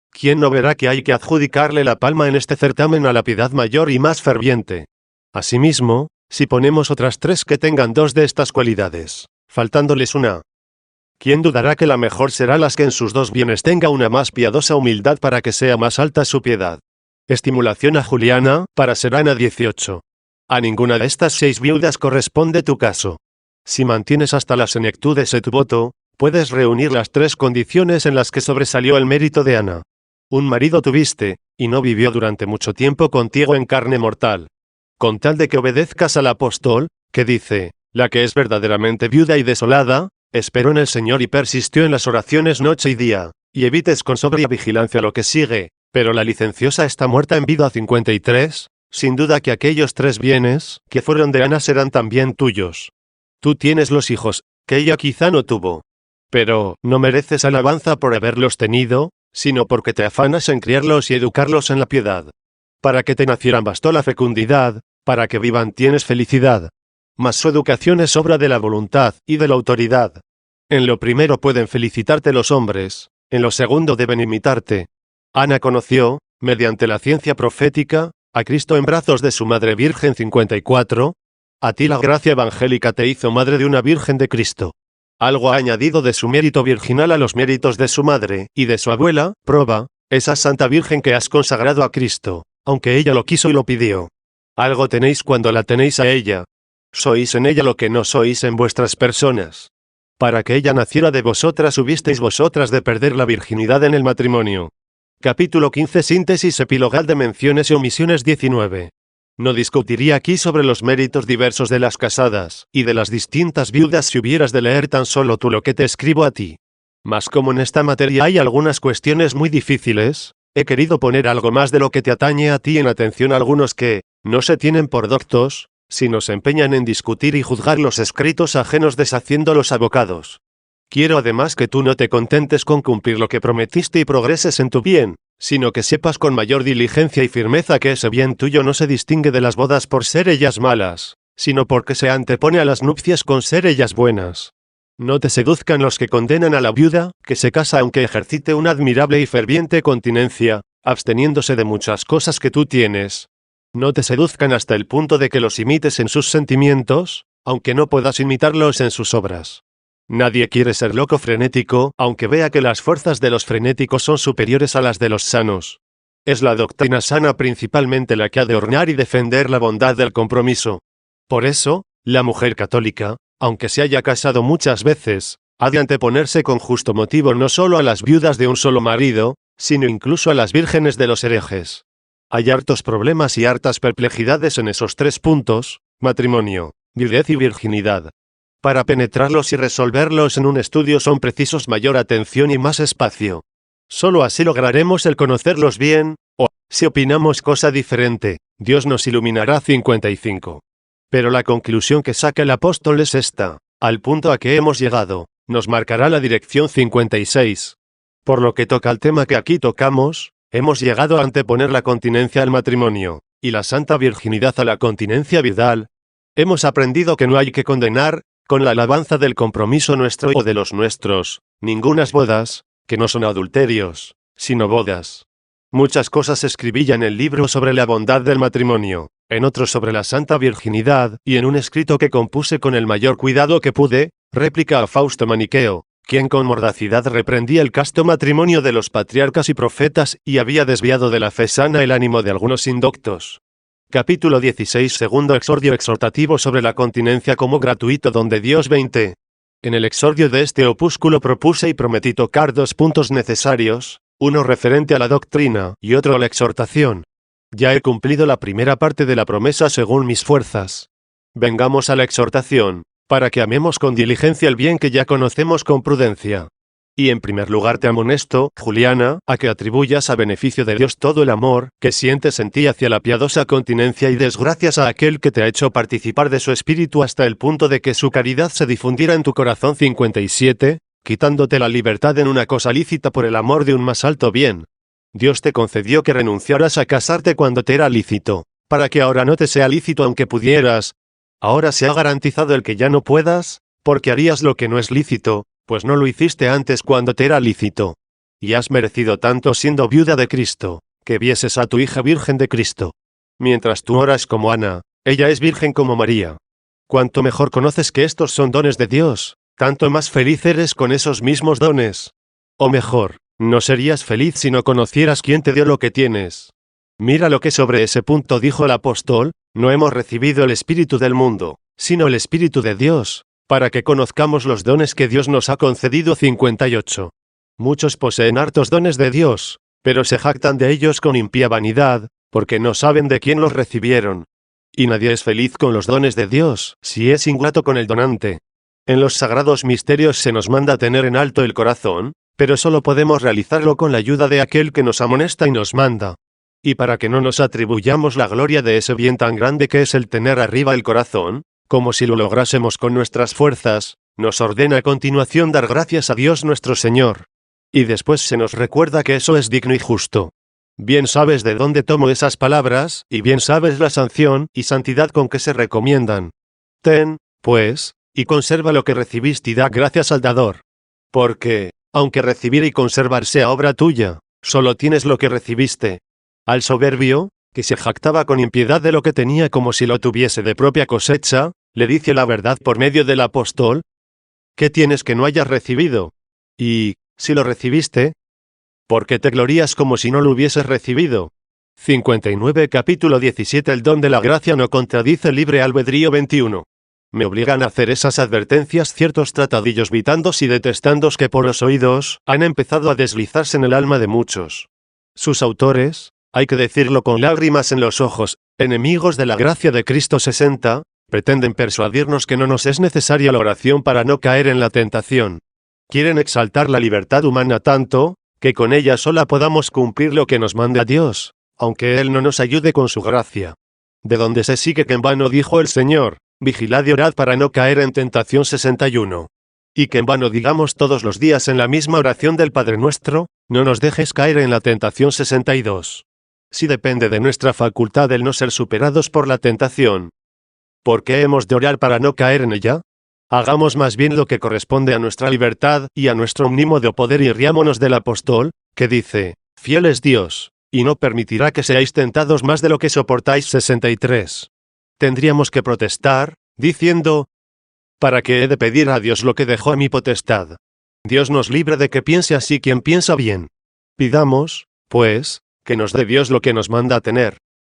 [SPEAKER 1] ¿quién no verá que hay que adjudicarle la palma en este certamen a la piedad mayor y más ferviente? Asimismo, si ponemos otras 3 que tengan 2 de estas cualidades, faltándoles una. ¿Quién dudará que la mejor será las que en sus dos bienes tenga una más piadosa humildad para que sea más alta su piedad? Estimulación a Juliana, para ser Ana 18. A ninguna de estas 6 viudas corresponde tu caso. Si mantienes hasta la senectud ese tu voto, puedes reunir las 3 condiciones en las que sobresalió el mérito de Ana. Un marido tuviste, y no vivió durante mucho tiempo contigo en carne mortal. Con tal de que obedezcas al apóstol, que dice, la que es verdaderamente viuda y desolada, esperó en el Señor y persistió en las oraciones noche y día, y evites con sobria vigilancia lo que sigue, pero la licenciosa está muerta en vida 53, sin duda que aquellos 3 bienes, que fueron de Ana serán también tuyos. Tú tienes los hijos, que ella quizá no tuvo. Pero, no mereces alabanza por haberlos tenido, sino porque te afanas en criarlos y educarlos en la piedad. Para que te nacieran bastó la fecundidad, para que vivan tienes felicidad. Mas su educación es obra de la voluntad y de la autoridad. En lo primero pueden felicitarte los hombres, en lo segundo deben imitarte. Ana conoció, mediante la ciencia profética, a Cristo en brazos de su madre Virgen 54. A ti la gracia evangélica te hizo madre de una Virgen de Cristo. Algo ha añadido de su mérito virginal a los méritos de su madre y de su abuela, Proba, esa Santa Virgen que has consagrado a Cristo, aunque ella lo quiso y lo pidió. Algo tenéis cuando la tenéis a ella. Sois en ella lo que no sois en vuestras personas. Para que ella naciera de vosotras hubisteis vosotras de perder la virginidad en el matrimonio. Capítulo 15. Síntesis epilogal de menciones y omisiones 19. No discutiría aquí sobre los méritos diversos de las casadas y de las distintas viudas si hubieras de leer tan solo tú lo que te escribo a ti. Mas como en esta materia hay algunas cuestiones muy difíciles, he querido poner algo más de lo que te atañe a ti en atención a algunos que no se tienen por doctos, sino se empeñan en discutir y juzgar los escritos ajenos deshaciendo los abocados. Quiero además que tú no te contentes con cumplir lo que prometiste y progreses en tu bien, sino que sepas con mayor diligencia y firmeza que ese bien tuyo no se distingue de las bodas por ser ellas malas, sino porque se antepone a las nupcias con ser ellas buenas. No te seduzcan los que condenan a la viuda, que se casa aunque ejercite una admirable y ferviente continencia, absteniéndose de muchas cosas que tú tienes. No te seduzcan hasta el punto de que los imites en sus sentimientos, aunque no puedas imitarlos en sus obras. Nadie quiere ser loco frenético, aunque vea que las fuerzas de los frenéticos son superiores a las de los sanos. Es la doctrina sana principalmente la que ha de ornar y defender la bondad del compromiso. Por eso, la mujer católica, aunque se haya casado muchas veces, ha de anteponerse con justo motivo no solo a las viudas de un solo marido, sino incluso a las vírgenes de los herejes. Hay hartos problemas y hartas perplejidades en esos 3 puntos, matrimonio, viudez y virginidad. Para penetrarlos y resolverlos en un estudio son precisos mayor atención y más espacio. Solo así lograremos el conocerlos bien, o, si opinamos cosa diferente, Dios nos iluminará 55. Pero la conclusión que saca el apóstol es esta, al punto a que hemos llegado, nos marcará la dirección 56. Por lo que toca al tema que aquí tocamos, hemos llegado a anteponer la continencia al matrimonio, y la santa virginidad a la continencia viudal. Hemos aprendido que no hay que condenar, con la alabanza del compromiso nuestro o de los nuestros, ningunas bodas, que no son adulterios, sino bodas. Muchas cosas escribí ya en el libro sobre la bondad del matrimonio, en otro sobre la santa virginidad, y en un escrito que compuse con el mayor cuidado que pude, réplica a Fausto Maniqueo, quien con mordacidad reprendía el casto matrimonio de los patriarcas y profetas y había desviado de la fe sana el ánimo de algunos indoctos. Capítulo 16. Segundo exordio exhortativo sobre la continencia como gratuito don de Dios 20. En el exordio de este opúsculo propuse y prometí tocar 2 puntos necesarios, uno referente a la doctrina y otro a la exhortación. Ya he cumplido la primera parte de la promesa según mis fuerzas. Vengamos a la exhortación, para que amemos con diligencia el bien que ya conocemos con prudencia. Y en primer lugar te amonesto, Juliana, a que atribuyas a beneficio de Dios todo el amor que sientes en ti hacia la piadosa continencia y des gracias a aquel que te ha hecho participar de su espíritu hasta el punto de que su caridad se difundiera en tu corazón 57, quitándote la libertad en una cosa lícita por el amor de un más alto bien. Dios te concedió que renunciaras a casarte cuando te era lícito, para que ahora no te sea lícito aunque pudieras. Ahora se ha garantizado el que ya no puedas, porque harías lo que no es lícito, pues no lo hiciste antes cuando te era lícito. Y has merecido tanto siendo viuda de Cristo, que vieses a tu hija virgen de Cristo. Mientras tú oras como Ana, ella es virgen como María. Cuanto mejor conoces que estos son dones de Dios, tanto más feliz eres con esos mismos dones. O mejor, no serías feliz si no conocieras quién te dio lo que tienes. Mira lo que sobre ese punto dijo el apóstol: no hemos recibido el espíritu del mundo, sino el espíritu de Dios, para que conozcamos los dones que Dios nos ha concedido. 58. Muchos poseen hartos dones de Dios, pero se jactan de ellos con impía vanidad, porque no saben de quién los recibieron. Y nadie es feliz con los dones de Dios, si es ingrato con el donante. En los sagrados misterios se nos manda tener en alto el corazón, pero solo podemos realizarlo con la ayuda de aquel que nos amonesta y nos manda. Y para que no nos atribuyamos la gloria de ese bien tan grande que es el tener arriba el corazón, como si lo lográsemos con nuestras fuerzas, nos ordena a continuación dar gracias a Dios nuestro Señor. Y después se nos recuerda que eso es digno y justo. Bien sabes de dónde tomo esas palabras, y bien sabes la sanción y santidad con que se recomiendan. Ten, pues, y conserva lo que recibiste y da gracias al dador. Porque, aunque recibir y conservar sea obra tuya, solo tienes lo que recibiste. Al soberbio, que se jactaba con impiedad de lo que tenía como si lo tuviese de propia cosecha, le dice la verdad por medio del apóstol: ¿qué tienes que no hayas recibido? Y, si lo recibiste, ¿por qué te glorías como si no lo hubieses recibido? 59 Capítulo 17 El don de la gracia no contradice el libre albedrío. 21. Me obligan a hacer esas advertencias ciertos tratadillos vitandos y detestandos que por los oídos han empezado a deslizarse en el alma de muchos. Sus autores, hay que decirlo con lágrimas en los ojos, enemigos de la gracia de Cristo. 60, pretenden persuadirnos que no nos es necesaria la oración para no caer en la tentación. Quieren exaltar la libertad humana tanto, que con ella sola podamos cumplir lo que nos manda Dios, aunque Él no nos ayude con su gracia. De donde se sigue que en vano dijo el Señor: vigilad y orad para no caer en tentación. 61. Y que en vano digamos todos los días en la misma oración del Padre Nuestro: no nos dejes caer en la tentación. 62. Si depende de nuestra facultad el no ser superados por la tentación, ¿por qué hemos de orar para no caer en ella? Hagamos más bien lo que corresponde a nuestra libertad y a nuestro omnímodo poder y riámonos del apóstol, que dice: fiel es Dios, y no permitirá que seáis tentados más de lo que soportáis. 63. Tendríamos que protestar, diciendo: ¿para qué he de pedir a Dios lo que dejó a mi potestad? Dios nos libre de que piense así quien piensa bien. Pidamos, pues, que nos dé Dios lo que nos manda a tener.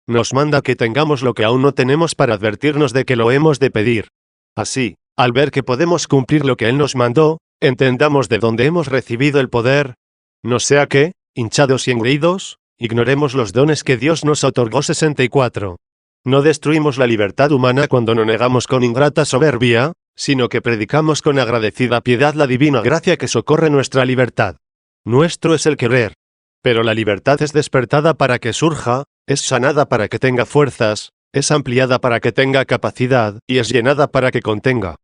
[SPEAKER 1] Nos manda que tengamos lo que aún no tenemos para advertirnos de que lo hemos de pedir. Así, al ver que podemos cumplir lo que Él nos mandó, entendamos de dónde hemos recibido el poder. No sea que, hinchados y engreídos, ignoremos los dones que Dios nos otorgó. 64. No destruimos la libertad humana cuando no negamos con ingrata soberbia, sino que predicamos con agradecida piedad la divina gracia que socorre nuestra libertad. Nuestro es el querer. Pero la libertad es despertada para que surja, es sanada para que tenga fuerzas, es ampliada para que tenga capacidad, y es llenada para que contenga.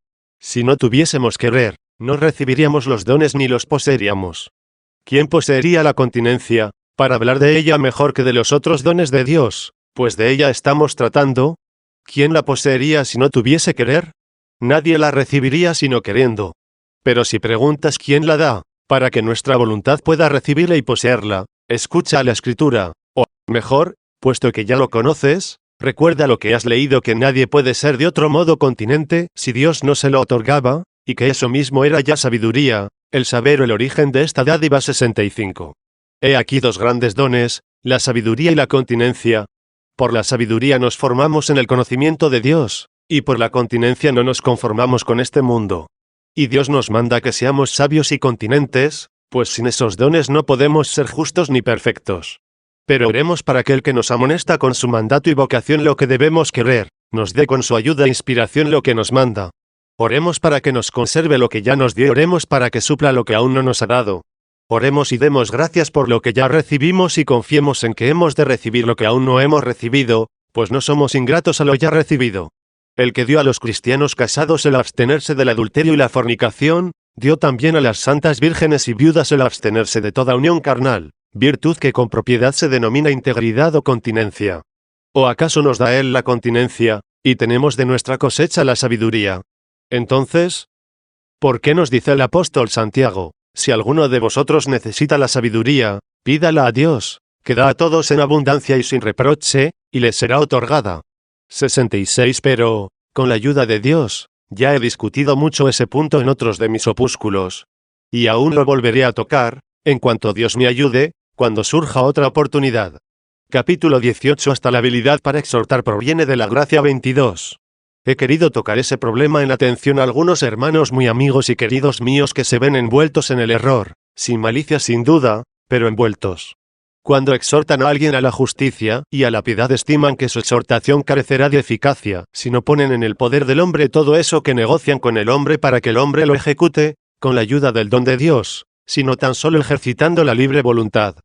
[SPEAKER 1] Si no tuviésemos querer, no recibiríamos los dones ni los poseeríamos. ¿Quién poseería la continencia, para hablar de ella mejor que de los otros dones de Dios, pues de ella estamos tratando? ¿Quién la poseería si no tuviese querer? Nadie la recibiría sino queriendo. Pero si preguntas quién la da, para que nuestra voluntad pueda recibirla y poseerla, escucha a la Escritura, o, mejor, puesto que ya lo conoces, recuerda lo que has leído, que nadie puede ser de otro modo continente si Dios no se lo otorgaba, y que eso mismo era ya sabiduría, el saber el origen de esta dádiva. 65. He aquí dos grandes dones, la sabiduría y la continencia. Por la sabiduría nos formamos en el conocimiento de Dios, y por la continencia no nos conformamos con este mundo. Y Dios nos manda que seamos sabios y continentes, pues sin esos dones no podemos ser justos ni perfectos. Pero oremos para que el que nos amonesta con su mandato y vocación lo que debemos querer, nos dé con su ayuda e inspiración lo que nos manda. Oremos para que nos conserve lo que ya nos dio, oremos para que supla lo que aún no nos ha dado. Oremos y demos gracias por lo que ya recibimos y confiemos en que hemos de recibir lo que aún no hemos recibido, pues no somos ingratos a lo ya recibido. El que dio a los cristianos casados el abstenerse del adulterio y la fornicación, dio también a las santas vírgenes y viudas el abstenerse de toda unión carnal, virtud que con propiedad se denomina integridad o continencia. ¿O acaso nos da Él la continencia, y tenemos de nuestra cosecha la sabiduría? Entonces, ¿por qué nos dice el apóstol Santiago: si alguno de vosotros necesita la sabiduría, pídala a Dios, que da a todos en abundancia y sin reproche, y le será otorgada? 66 Pero, con la ayuda de Dios, Ya he discutido mucho ese punto en otros de mis opúsculos. Y aún lo volveré a tocar, en cuanto Dios me ayude, cuando surja otra oportunidad. Capítulo 18. Hasta la habilidad para exhortar proviene de la gracia. 22. He querido tocar ese problema en atención a algunos hermanos muy amigos y queridos míos que se ven envueltos en el error, sin malicia sin duda, pero envueltos. Cuando exhortan a alguien a la justicia y a la piedad estiman que su exhortación carecerá de eficacia, si no ponen en el poder del hombre todo eso que negocian con el hombre para que el hombre lo ejecute, con la ayuda del don de Dios, sino tan solo ejercitando la libre voluntad.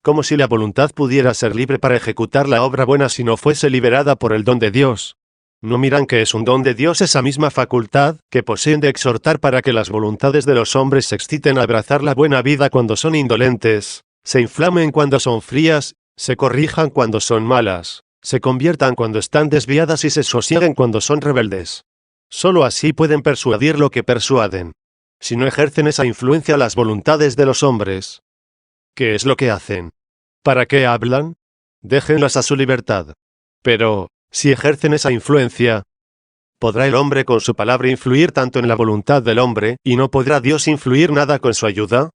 [SPEAKER 1] Como si la voluntad pudiera ser libre para ejecutar la obra buena si no fuese liberada por el don de Dios. ¿No miran que es un don de Dios esa misma facultad que poseen de exhortar para que las voluntades de los hombres se exciten a abrazar la buena vida cuando son indolentes, se inflamen cuando son frías, se corrijan cuando son malas, se conviertan cuando están desviadas y se sosieguen cuando son rebeldes? Solo así pueden persuadir lo que persuaden. Si no ejercen esa influencia las voluntades de los hombres, ¿qué es lo que hacen? ¿Para qué hablan? Déjenlas a su libertad. Pero, si ejercen esa influencia, ¿podrá el hombre con su palabra influir tanto en la voluntad del hombre, y no podrá Dios influir nada con su ayuda?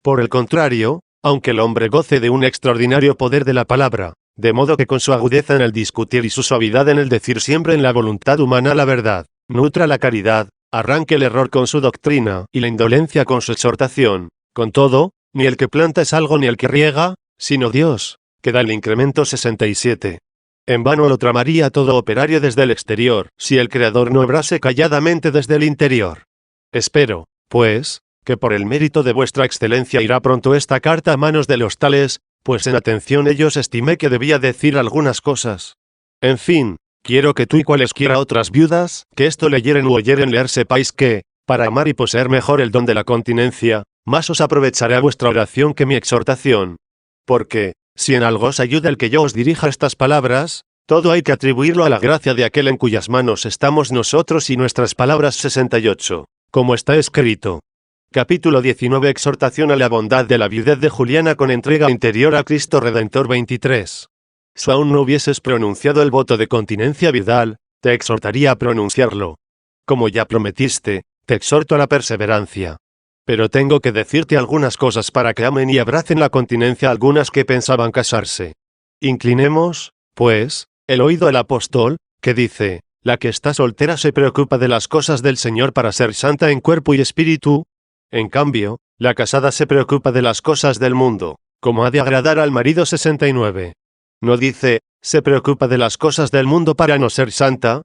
[SPEAKER 1] Por el contrario, aunque el hombre goce de un extraordinario poder de la palabra, de modo que con su agudeza en el discutir y su suavidad en el decir siempre en la voluntad humana la verdad, nutra la caridad, arranque el error con su doctrina y la indolencia con su exhortación, con todo, ni el que planta es algo ni el que riega, sino Dios, que da el incremento. 67. En vano lo tramaría todo operario desde el exterior, si el Creador no obrase calladamente desde el interior. Espero, pues, que por el mérito de vuestra excelencia irá pronto esta carta a manos de los tales, pues en atención ellos estimé que debía decir algunas cosas. En fin, quiero que tú y cualesquiera otras viudas, que esto leyeren u oyeren leer sepáis que, para amar y poseer mejor el don de la continencia, más os aprovechará vuestra oración que mi exhortación. Porque, si en algo os ayuda el que yo os dirija estas palabras, todo hay que atribuirlo a la gracia de aquel en cuyas manos estamos nosotros y nuestras palabras. 68. Como está escrito. Capítulo 19. Exhortación a la bondad de la viudez de Juliana con entrega interior a Cristo Redentor. 23. Si aún no hubieses pronunciado el voto de continencia viudal, te exhortaría a pronunciarlo. Como ya prometiste, te exhorto a la perseverancia. Pero tengo que decirte algunas cosas para que amen y abracen la continencia algunas que pensaban casarse. Inclinemos, pues, el oído al apóstol, que dice, la que está soltera se preocupa de las cosas del Señor para ser santa en cuerpo y espíritu. En cambio, la casada se preocupa de las cosas del mundo, como ha de agradar al marido. 69. No dice, se preocupa de las cosas del mundo para no ser santa.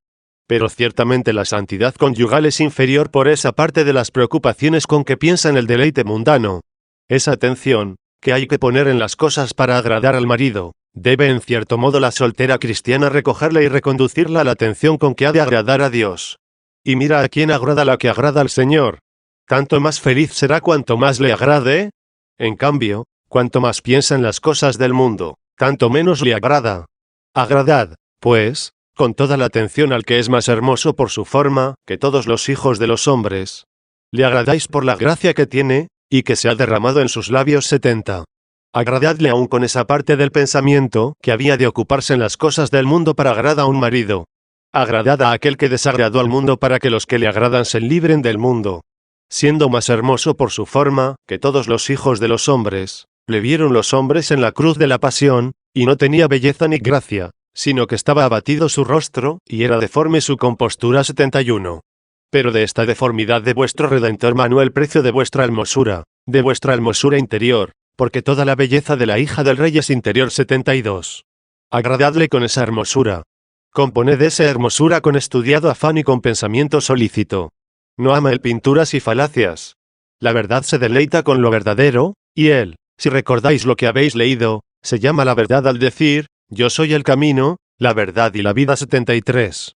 [SPEAKER 1] Pero ciertamente la santidad conyugal es inferior por esa parte de las preocupaciones con que piensa en el deleite mundano. Esa atención, que hay que poner en las cosas para agradar al marido, debe en cierto modo la soltera cristiana recogerla y reconducirla a la atención con que ha de agradar a Dios. Y mira a quién agrada la que agrada al Señor. Tanto más feliz será cuanto más le agrade. En cambio, cuanto más piensa en las cosas del mundo, tanto menos le agrada. Agradad, pues, con toda la atención al que es más hermoso por su forma, que todos los hijos de los hombres. Le agradáis por la gracia que tiene, y que se ha derramado en sus labios. 70. Agradadle aún con esa parte del pensamiento, que había de ocuparse en las cosas del mundo para agradar a un marido. Agradad a aquel que desagradó al mundo para que los que le agradan se libren del mundo. Siendo más hermoso por su forma, que todos los hijos de los hombres, le vieron los hombres en la cruz de la pasión, y no tenía belleza ni gracia, sino que estaba abatido su rostro, y era deforme su compostura. 71. Pero de esta deformidad de vuestro Redentor manó el precio de vuestra hermosura interior, porque toda la belleza de la hija del rey es interior. 72. Agradadle con esa hermosura. Componed esa hermosura con estudiado afán y con pensamiento solícito. No ama el pinturas y falacias. La verdad se deleita con lo verdadero, y él, si recordáis lo que habéis leído, se llama la verdad al decir, yo soy el camino, la verdad y la vida. 73.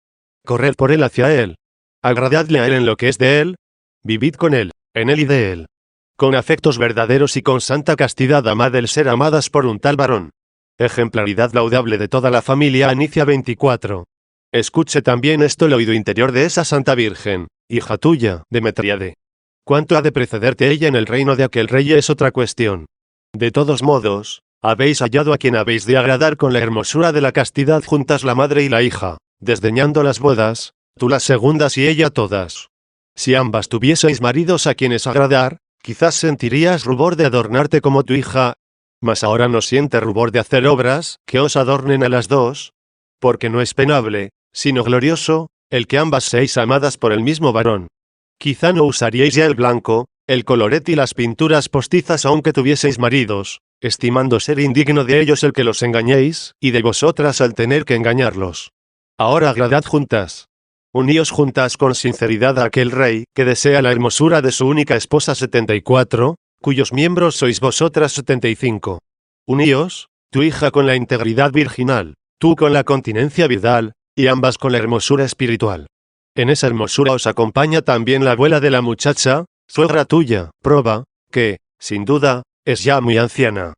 [SPEAKER 1] Corred por él hacia él. Agradadle a él en lo que es de él. Vivid con él, en él y de él. Con afectos verdaderos y con santa castidad amad el ser amadas por un tal varón. Ejemplaridad laudable de toda la familia. Anicia. 24. Escuche también esto el oído interior de esa santa virgen, hija tuya, Demetríade. ¿Cuánto ha de precederte ella en el reino de aquel rey es otra cuestión? De todos modos, habéis hallado a quien habéis de agradar con la hermosura de la castidad juntas la madre y la hija, desdeñando las bodas, tú las segundas y ella todas. Si ambas tuvieseis maridos a quienes agradar, quizás sentirías rubor de adornarte como tu hija, mas ahora no siente rubor de hacer obras que os adornen a las dos, porque no es penable, sino glorioso, el que ambas seáis amadas por el mismo varón. Quizá no usaríais ya el blanco, el colorete y las pinturas postizas aunque tuvieseis maridos, estimando ser indigno de ellos el que los engañéis, y de vosotras al tener que engañarlos. Ahora agradad juntas. Uníos juntas con sinceridad a aquel rey que desea la hermosura de su única esposa 74, cuyos miembros sois vosotras 75. Uníos, tu hija con la integridad virginal, tú con la continencia vidal, y ambas con la hermosura espiritual. En esa hermosura os acompaña también la abuela de la muchacha, suegra tuya, Proba, que, sin duda, es ya muy anciana.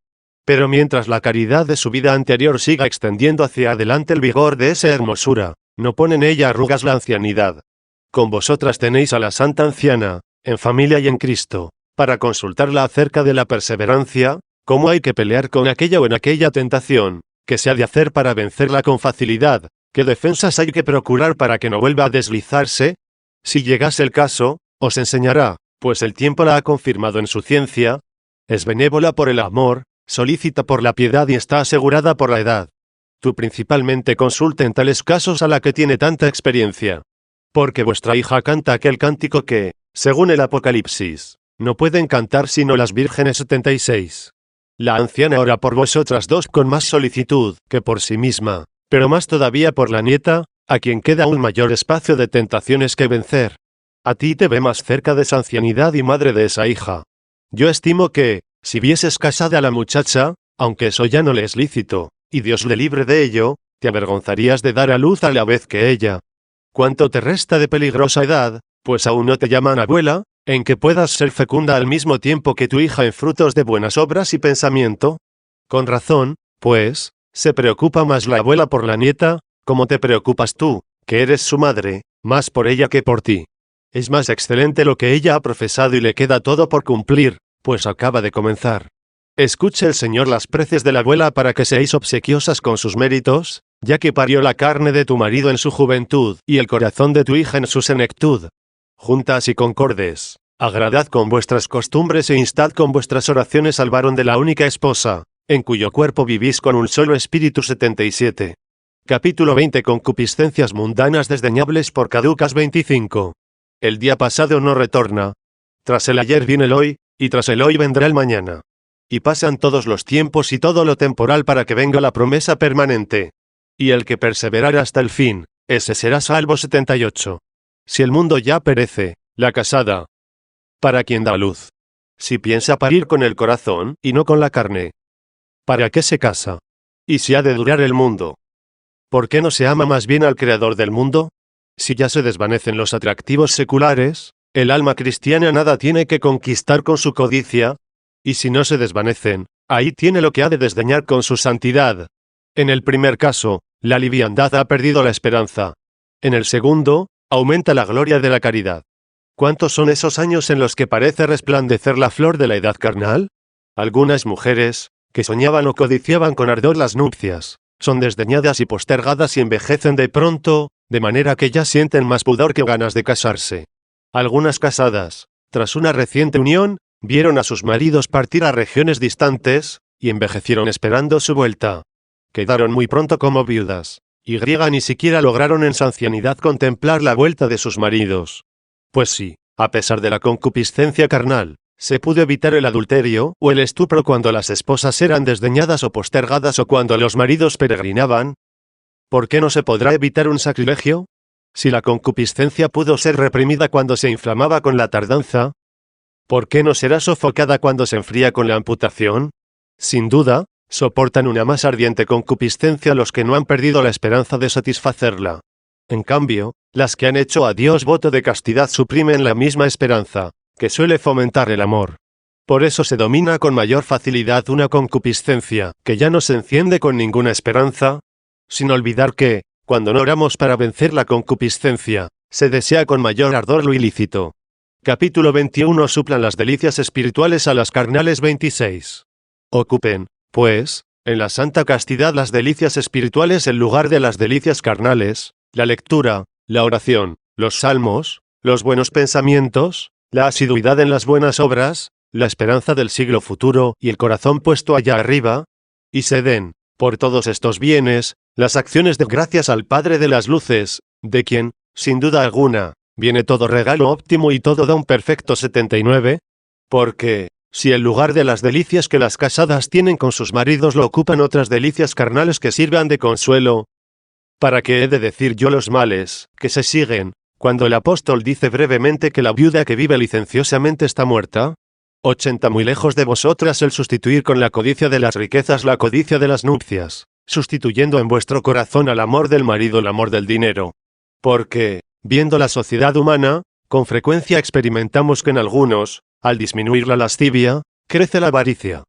[SPEAKER 1] Pero mientras la caridad de su vida anterior siga extendiendo hacia adelante el vigor de esa hermosura, no pone en ella arrugas la ancianidad. Con vosotras tenéis a la santa anciana, en familia y en Cristo, para consultarla acerca de la perseverancia, cómo hay que pelear con aquella o en aquella tentación, que se ha de hacer para vencerla con facilidad, qué defensas hay que procurar para que no vuelva a deslizarse. Si llegase el caso, os enseñará, pues el tiempo la ha confirmado en su ciencia. Es benévola por el amor, solícita por la piedad y está asegurada por la edad. Tú principalmente consulta en tales casos a la que tiene tanta experiencia. Porque vuestra hija canta aquel cántico que, según el Apocalipsis, no pueden cantar sino las vírgenes 76. La anciana ora por vosotras dos con más solicitud que por sí misma, pero más todavía por la nieta, a quien queda un mayor espacio de tentaciones que vencer. A ti te ve más cerca de esa ancianidad y madre de esa hija. Yo estimo que, si vieses casada a la muchacha, aunque eso ya no le es lícito, y Dios le libre de ello, te avergonzarías de dar a luz a la vez que ella. ¿Cuánto te resta de peligrosa edad, pues aún no te llaman abuela, en que puedas ser fecunda al mismo tiempo que tu hija en frutos de buenas obras y pensamiento? Con razón, pues, se preocupa más la abuela por la nieta, como te preocupas tú, que eres su madre, más por ella que por ti. Es más excelente lo que ella ha profesado y le queda todo por cumplir, pues acaba de comenzar. Escuche el Señor las preces de la abuela para que seáis obsequiosas con sus méritos, ya que parió la carne de tu marido en su juventud y el corazón de tu hija en su senectud. Juntas y concordes, agradad con vuestras costumbres e instad con vuestras oraciones al varón de la única esposa, en cuyo cuerpo vivís con un solo espíritu 77. Capítulo 20. Concupiscencias mundanas desdeñables por caducas 25. El día pasado no retorna. Tras el ayer viene el hoy, y tras el hoy vendrá el mañana. Y pasan todos los tiempos y todo lo temporal para que venga la promesa permanente. Y el que perseverara hasta el fin, ese será salvo 78. Si el mundo ya perece, la casada, ¿para quién da luz? Si piensa parir con el corazón y no con la carne, ¿para qué se casa? Y si ha de durar el mundo, ¿por qué no se ama más bien al Creador del mundo? Si ya se desvanecen los atractivos seculares, el alma cristiana nada tiene que conquistar con su codicia, y si no se desvanecen, ahí tiene lo que ha de desdeñar con su santidad. En el primer caso, la liviandad ha perdido la esperanza. En el segundo, aumenta la gloria de la caridad. ¿Cuántos son esos años en los que parece resplandecer la flor de la edad carnal? Algunas mujeres, que soñaban o codiciaban con ardor las nupcias, son desdeñadas y postergadas y envejecen de pronto, de manera que ya sienten más pudor que ganas de casarse. Algunas casadas, tras una reciente unión, vieron a sus maridos partir a regiones distantes, y envejecieron esperando su vuelta. Quedaron muy pronto como viudas, y ni siquiera lograron en su ancianidad contemplar la vuelta de sus maridos. Pues sí, a pesar de la concupiscencia carnal, se pudo evitar el adulterio o el estupro cuando las esposas eran desdeñadas o postergadas o cuando los maridos peregrinaban. ¿Por qué no se podrá evitar un sacrilegio? Si la concupiscencia pudo ser reprimida cuando se inflamaba con la tardanza, ¿por qué no será sofocada cuando se enfría con la amputación? Sin duda, soportan una más ardiente concupiscencia los que no han perdido la esperanza de satisfacerla. En cambio, las que han hecho a Dios voto de castidad suprimen la misma esperanza, que suele fomentar el amor. Por eso se domina con mayor facilidad una concupiscencia, que ya no se enciende con ninguna esperanza, sin olvidar que, cuando no oramos para vencer la concupiscencia, se desea con mayor ardor lo ilícito. Capítulo 21. Suplan las delicias espirituales a las carnales 26. Ocupen, pues, en la santa castidad las delicias espirituales en lugar de las delicias carnales, la lectura, la oración, los salmos, los buenos pensamientos, la asiduidad en las buenas obras, la esperanza del siglo futuro y el corazón puesto allá arriba, y se den, por todos estos bienes, las acciones de gracias al Padre de las luces, de quien, sin duda alguna, viene todo regalo óptimo y todo don perfecto 79, porque, si el lugar de las delicias que las casadas tienen con sus maridos lo ocupan otras delicias carnales que sirvan de consuelo, ¿para qué he de decir yo los males que se siguen, cuando el apóstol dice brevemente que la viuda que vive licenciosamente está muerta? 80 Muy lejos de vosotras el sustituir con la codicia de las riquezas la codicia de las nupcias, sustituyendo en vuestro corazón al amor del marido el amor del dinero. Porque, viendo la sociedad humana, con frecuencia experimentamos que en algunos, al disminuir la lascivia, crece la avaricia.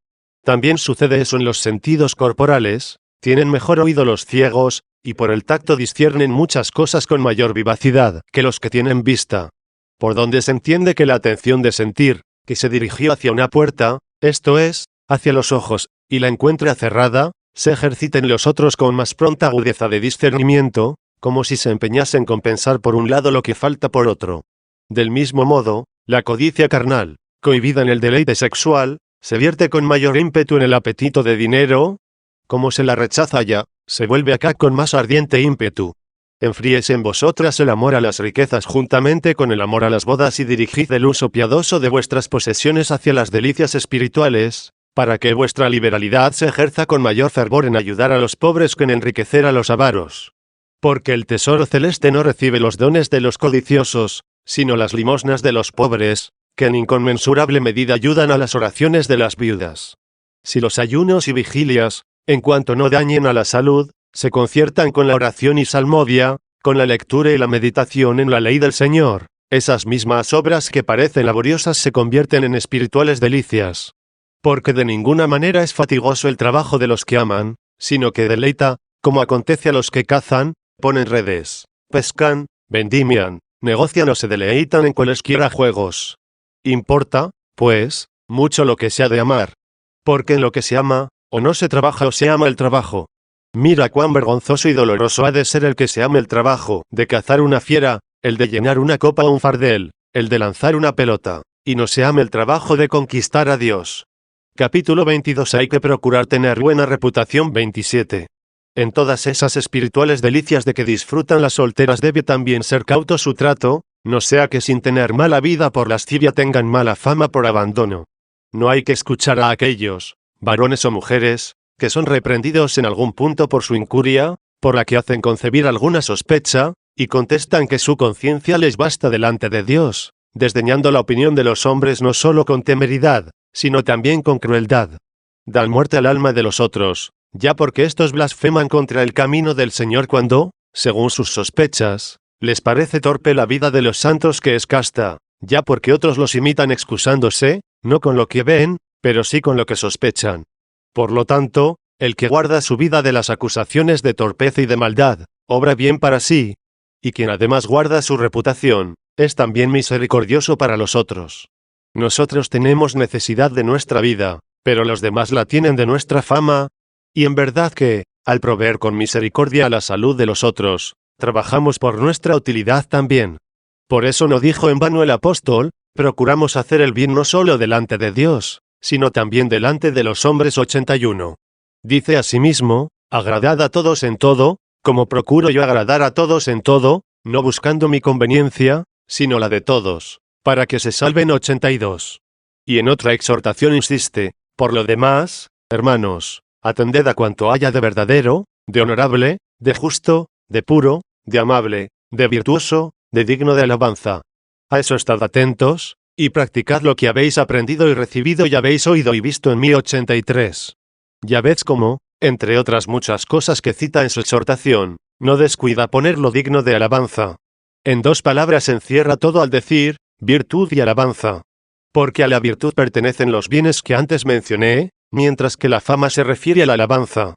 [SPEAKER 1] También sucede eso en los sentidos corporales, tienen mejor oído los ciegos, y por el tacto disciernen muchas cosas con mayor vivacidad que los que tienen vista. Por donde se entiende que la atención de sentir, que se dirigió hacia una puerta, esto es, hacia los ojos, y la encuentra cerrada, se ejercita en los otros con más pronta agudeza de discernimiento, como si se empeñasen con pensar por un lado lo que falta por otro. Del mismo modo, la codicia carnal, cohibida en el deleite sexual, se vierte con mayor ímpetu en el apetito de dinero. Como se la rechaza ya, se vuelve acá con más ardiente ímpetu. Enfríese en vosotras el amor a las riquezas juntamente con el amor a las bodas y dirigid el uso piadoso de vuestras posesiones hacia las delicias espirituales, para que vuestra liberalidad se ejerza con mayor fervor en ayudar a los pobres que en enriquecer a los avaros. Porque el tesoro celeste no recibe los dones de los codiciosos, sino las limosnas de los pobres, que en inconmensurable medida ayudan a las oraciones de las viudas. Si los ayunos y vigilias, en cuanto no dañen a la salud, se conciertan con la oración y salmodia, con la lectura y la meditación en la ley del Señor, esas mismas obras que parecen laboriosas se convierten en espirituales delicias. Porque de ninguna manera es fatigoso el trabajo de los que aman, sino que deleita, como acontece a los que cazan, ponen redes, pescan, vendimian, negocian o se deleitan en cualesquiera juegos. Importa, pues, mucho lo que se ha de amar. Porque en lo que se ama, o no se trabaja o se ama el trabajo. Mira cuán vergonzoso y doloroso ha de ser el que se ame el trabajo, de cazar una fiera, el de llenar una copa o un fardel, el de lanzar una pelota, y no se ame el trabajo de conquistar a Dios. Capítulo 22 Hay que procurar tener buena reputación 27. En todas esas espirituales delicias de que disfrutan las solteras debe también ser cauto su trato, no sea que sin tener mala vida por lascivia tengan mala fama por abandono. No hay que escuchar a aquellos, varones o mujeres, que son reprendidos en algún punto por su incuria, por la que hacen concebir alguna sospecha, y contestan que su conciencia les basta delante de Dios, desdeñando la opinión de los hombres no solo con temeridad, sino también con crueldad. Dan muerte al alma de los otros, ya porque éstos blasfeman contra el camino del Señor cuando, según sus sospechas, les parece torpe la vida de los santos que es casta, ya porque otros los imitan excusándose, no con lo que ven, pero sí con lo que sospechan. Por lo tanto, el que guarda su vida de las acusaciones de torpeza y de maldad, obra bien para sí, y quien además guarda su reputación, es también misericordioso para los otros. Nosotros tenemos necesidad de nuestra vida, pero los demás la tienen de nuestra fama, y en verdad que, al proveer con misericordia a la salud de los otros, trabajamos por nuestra utilidad también. Por eso no dijo en vano el apóstol, procuramos hacer el bien no solo delante de Dios, sino también delante de los hombres 81. Dice asimismo, agradad a todos en todo, como procuro yo agradar a todos en todo, no buscando mi conveniencia, sino la de todos, para que se salven 82. Y en otra exhortación insiste, por lo demás, hermanos, atended a cuanto haya de verdadero, de honorable, de justo, de puro, de amable, de virtuoso, de digno de alabanza. A eso estad atentos, y practicad lo que habéis aprendido y recibido y habéis oído y visto en mí 83. Ya ves cómo, entre otras muchas cosas que cita en su exhortación, no descuida poner lo digno de alabanza. En dos palabras encierra todo al decir, virtud y alabanza. Porque a la virtud pertenecen los bienes que antes mencioné, mientras que la fama se refiere a la alabanza.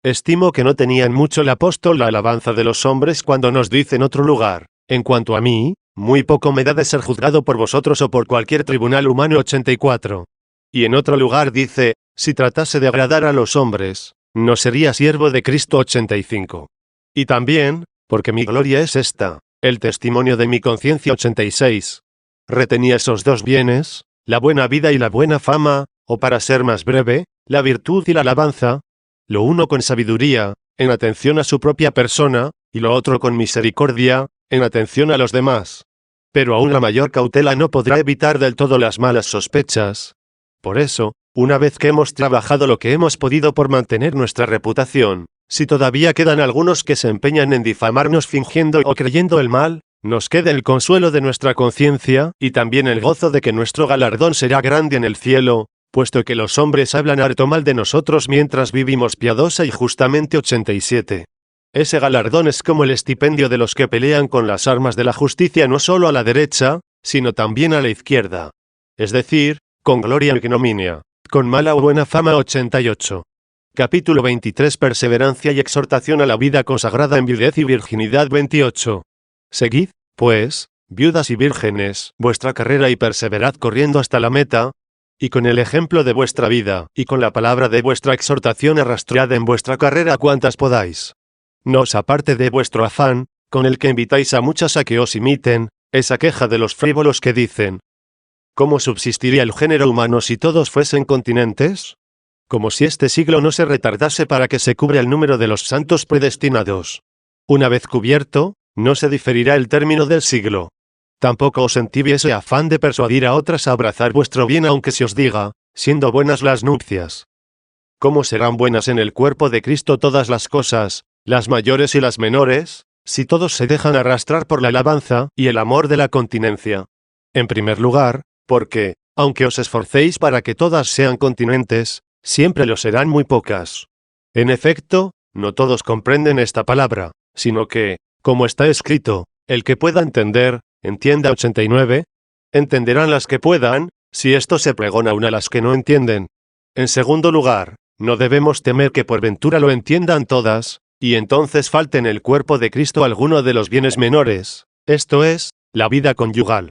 [SPEAKER 1] Estimo que no tenía en mucho el apóstol la alabanza de los hombres cuando nos dice en otro lugar, en cuanto a mí, muy poco me da de ser juzgado por vosotros o por cualquier tribunal humano 84. Y en otro lugar dice, si tratase de agradar a los hombres, no sería siervo de Cristo 85. Y también, porque mi gloria es esta, El testimonio de mi conciencia 86. Retenía esos dos bienes, la buena vida y la buena fama, o para ser más breve, la virtud y la alabanza. Lo uno con sabiduría, en atención a su propia persona, y lo otro con misericordia, en atención a los demás. Pero aún la mayor cautela no podrá evitar del todo las malas sospechas. Por eso, una vez que hemos trabajado lo que hemos podido por mantener nuestra reputación, si todavía quedan algunos que se empeñan en difamarnos fingiendo o creyendo el mal, nos queda el consuelo de nuestra conciencia, y también el gozo de que nuestro galardón será grande en el cielo, puesto que los hombres hablan harto mal de nosotros mientras vivimos piadosa y justamente 87. Ese galardón es como el estipendio de los que pelean con las armas de la justicia no solo a la derecha, sino también a la izquierda. Es decir, con gloria o ignominia, con mala o buena fama 88. Capítulo 23 Perseverancia y exhortación a la vida consagrada en viudez y virginidad 28. Seguid, pues, viudas y vírgenes, vuestra carrera y perseverad corriendo hasta la meta, y con el ejemplo de vuestra vida, y con la palabra de vuestra exhortación arrastrad en vuestra carrera cuantas podáis. No os aparte de vuestro afán, con el que invitáis a muchas a que os imiten, esa queja de los frívolos que dicen: ¿cómo subsistiría el género humano si todos fuesen continentes? Como si este siglo no se retardase para que se cubra el número de los santos predestinados. Una vez cubierto, no se diferirá el término del siglo. Tampoco os entibie ese afán de persuadir a otras a abrazar vuestro bien aunque se os diga, siendo buenas las nupcias. ¿Cómo serán buenas en el cuerpo de Cristo todas las cosas, las mayores y las menores, si todos se dejan arrastrar por la alabanza y el amor de la continencia? En primer lugar, porque, aunque os esforcéis para que todas sean continentes, siempre lo serán muy pocas. En efecto, no todos comprenden esta palabra, sino que, como está escrito, el que pueda entender, entienda 89, entenderán las que puedan, si esto se pregona aún a las que no entienden. En segundo lugar, no debemos temer que por ventura lo entiendan todas, y entonces falte en el cuerpo de Cristo alguno de los bienes menores, esto es, la vida conyugal.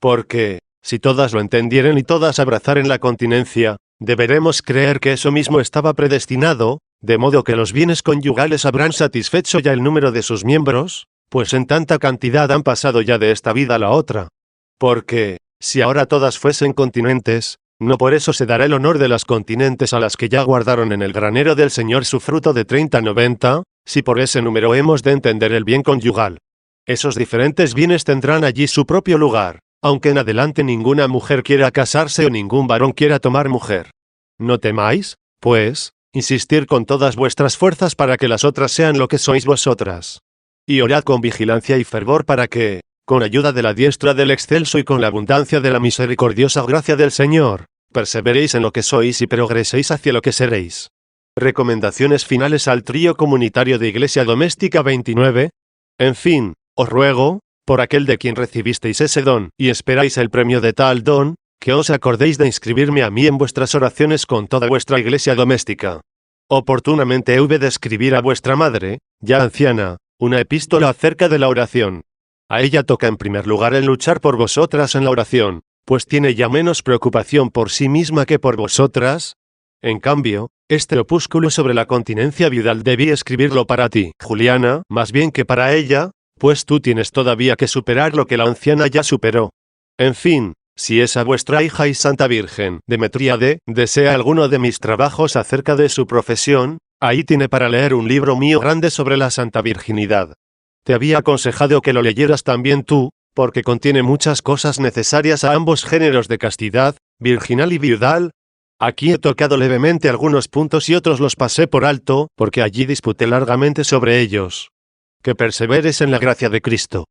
[SPEAKER 1] Porque, si todas lo entendieren y todas abrazaren la continencia, deberemos creer que eso mismo estaba predestinado, de modo que los bienes conyugales habrán satisfecho ya el número de sus miembros, pues en tanta cantidad han pasado ya de esta vida a la otra. Porque, si ahora todas fuesen continentes, no por eso se dará el honor de las continentes a las que ya guardaron en el granero del Señor su fruto de 30-90, si por ese número hemos de entender el bien conyugal. Esos diferentes bienes tendrán allí su propio lugar, aunque en adelante ninguna mujer quiera casarse o ningún varón quiera tomar mujer. No temáis, pues, insistir con todas vuestras fuerzas para que las otras sean lo que sois vosotras. Y orad con vigilancia y fervor para que, con ayuda de la diestra del excelso y con la abundancia de la misericordiosa gracia del Señor, perseveréis en lo que sois y progreséis hacia lo que seréis. Recomendaciones finales al trío comunitario de Iglesia Doméstica 29. En fin, os ruego, por aquel de quien recibisteis ese don, y esperáis el premio de tal don, que os acordéis de inscribirme a mí en vuestras oraciones con toda vuestra iglesia doméstica. Oportunamente hube de escribir a vuestra madre, ya anciana, una epístola acerca de la oración. A ella toca en primer lugar el luchar por vosotras en la oración, pues tiene ya menos preocupación por sí misma que por vosotras. En cambio, este opúsculo sobre la continencia viudal debí escribirlo para ti, Juliana, más bien que para ella, pues tú tienes todavía que superar lo que la anciana ya superó. En fin, si esa vuestra hija y santa virgen, Demetríade, desea alguno de mis trabajos acerca de su profesión, ahí tiene para leer un libro mío grande sobre la santa virginidad. Te había aconsejado que lo leyeras también tú, porque contiene muchas cosas necesarias a ambos géneros de castidad, virginal y viudal. Aquí he tocado levemente algunos puntos y otros los pasé por alto, porque allí disputé largamente sobre ellos. Que perseveres en la gracia de Cristo.